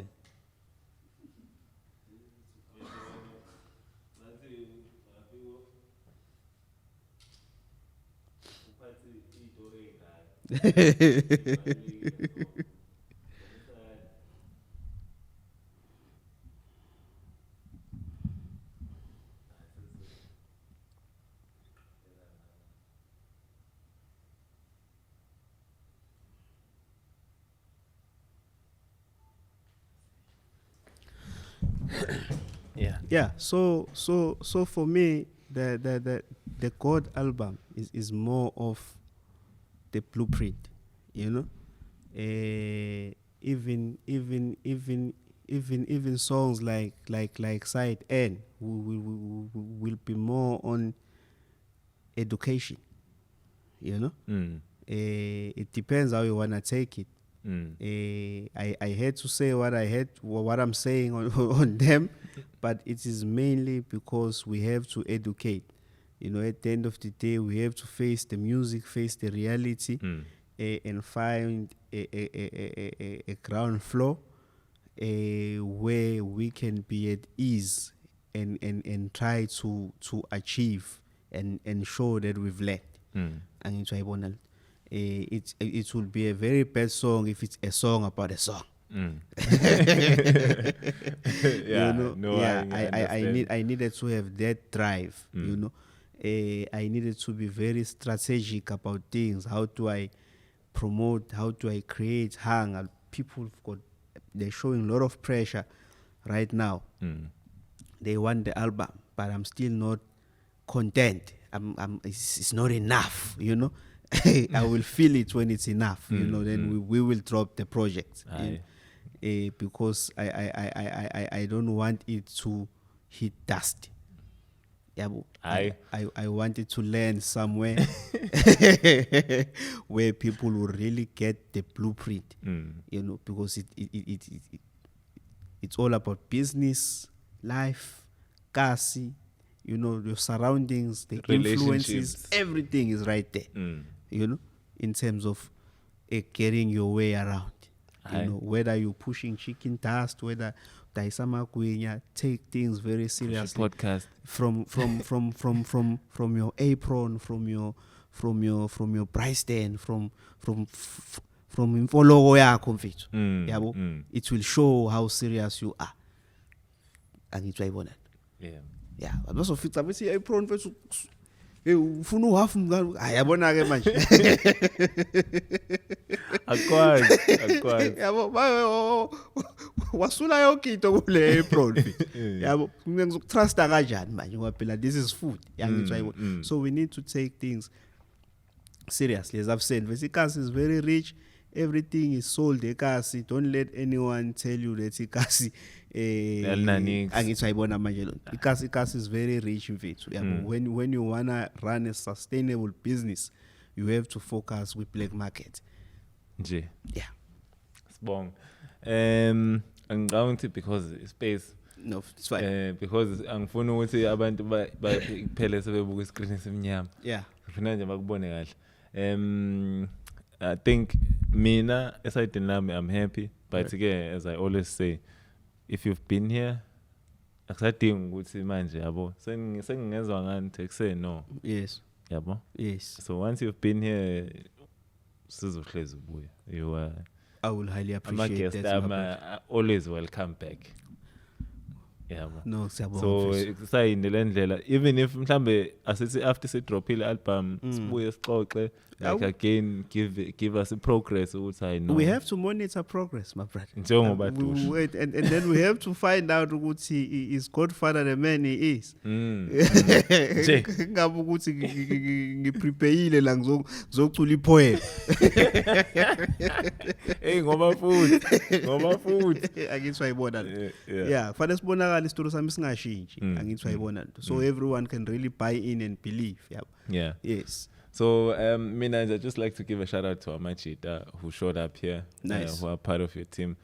Yeah. So for me, the God album is more of the blueprint, Even songs like Side N will be more on education, It depends how you wanna take it, I had to say what I'm saying on them, but it is mainly because we have to educate. You know, at the end of the day, we have to face the music, face the reality, and find a ground floor where we can be at ease and try to achieve and show that we've led. And it will be a very bad song if it's a song about a song. I needed to have that drive. You know, I needed to be very strategic about things. How do I promote? How do I create hang? They're showing a lot of pressure right now. They want the album, but I'm still not content. It's not enough, you know. I will feel it when it's enough, you know. Then we will drop the project, because I don't want it to hit dust. Yeah, I want it to land somewhere where people will really get the blueprint, you know, because it's all about business, life, kasi, you know, your surroundings, the influences, everything is right there, you know, in terms of getting your way around. You know, whether you're pushing chicken dust, whether take things very seriously. Podcast. From your apron, from your price stand, from follow yakho mfethu. Yabo, it will show how serious you are. And it's why yeah, abazofitha bethi apron mfethu ufuna uhafu mngani ayabona ke manje akwazi yabo wasula yonke into kule apron yabo ngizokutrust kanjani manje ngoba phela this is food yangitsho. So we need to take things seriously. As I've said, Vesikasi is very rich. Everything is sold ekasi. Don't let anyone tell you that ikasi angitsayibona manje lo. Ikasi is very rich mfethu. When you wanna run a sustainable business, you have to focus with black market. Nje. Yeah. Sibong. Angiqondi because space. No, it's fine. Because angifuna ukuthi abantu baphele sebebuka iscreen semnyama. Yeah. Ngifuna nje bakubone kahle. I think mina esayidini lami I'm happy, but again, as I always say, if you've been here, akusadingi ukuthi manje yabo sengingezwa ngani take say no. Yes. Yabo? Yes. So once you've been here, sizohlezi ubuya. You I will highly appreciate that. I'm always welcome back. Yeah, no, so sayindele ndlela, even if mhlambe asithi after se drop ile album sibuye sixoxe, like again give us a progress ukuthi I know we have to monitor progress, my brother. Njengoba wait, and then we have to find out ukuthi is Godfather the man he is. Ngabe ukuthi ngiprepareile la ngizocula ipoem. Hey ngoba futhi angithi wayibona. Yeah, fanele sibonakala isitori sami singashintshi. Angithi wayibona. So everyone can really buy in and believe. Yeah. Yes. So, Mina, I'd just like to give a shout out to Amachita who showed up here, nice. Who are part of your team.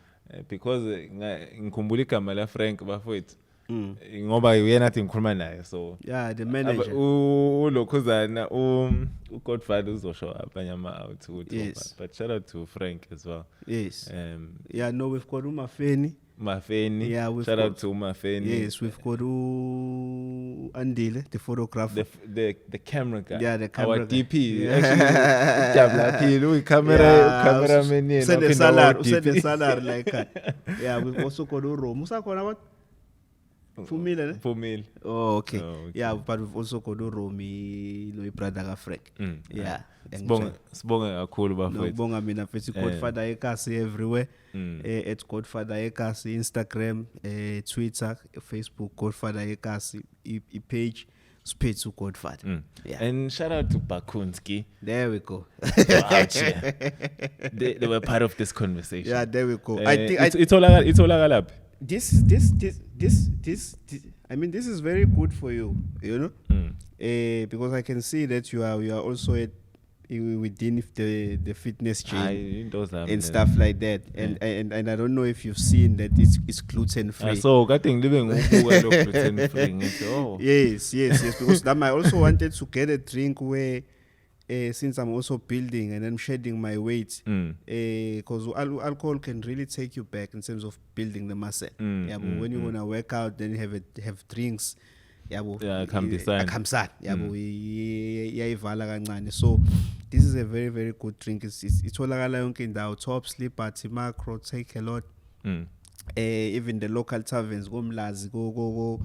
Because ngikhumbula igama la Frank bafowethu. Ngoba uyena nathi ngikhuluma naye, so yeah, the manager ulokhuzana uGodfather uzoshow up anyama out ukuthi. Yes. But shout out to Frank as well. Yes. Yeah, no, we've got Mafeni. Yeah, shout out to Mafeni. Yes, we've got Andile, the photographer. The camera guy. Yeah, the camera our guy. DP. Actually, cameraman. Send the salary like that. Yeah, we've also got Rome. What? Fumile. Oh, okay. Yeah, but we've also got Romy, no brother Frank. Yeah. Sibonga kakhulu bafowethu. Sibonga mina mfethu Godfadayekasi everywhere. At Godfadayekasi, Instagram, Twitter, Facebook, Godfadayekasi, page Spitz Godfather. Yeah. And shout out to Bakunski. There we go. They were part of this conversation. Yeah, there we go. I think it's all up. This I mean, this is very good for you, you know, because I can see that you are also within the fitness chain those are and stuff like that. And I don't know if you've seen that it's gluten free. So I think living gluten free. Oh. Yes. Because I also wanted to get a drink where, since I'm also building and I'm shedding my weight, because alcohol can really take you back in terms of building the muscle. But when you wanna work out, then you have drinks. Akhambisana. So this is a very, very good drink. It's all in the top sleep at macro, take a lot. Even the local taverns, go Mlazi, go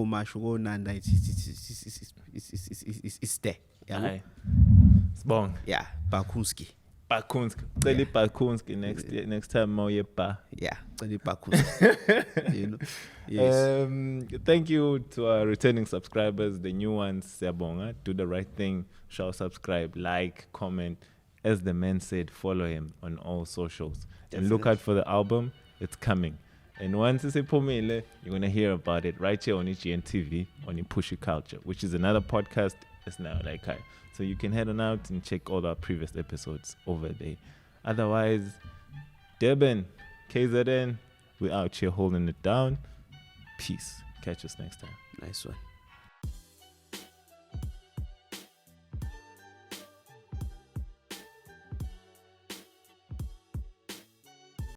Mashu, go Nanda, it's there. Sbong. Yeah, Bakunski. Bakunski next time more bar. Yeah, Bakunski. Yes. Thank you to our returning subscribers, the new ones. Do the right thing. Shall subscribe, like, comment. As the man said, follow him on all socials. Definitely. And look out for the album. It's coming. And once it's Pomele, you're gonna hear about it right here on GNTV on Pushy Culture, which is another podcast. It's now like so you can head on out and check all our previous episodes over there. Otherwise, Durban, KZN, we're out here holding it down. Peace. Catch us next time. Nice one.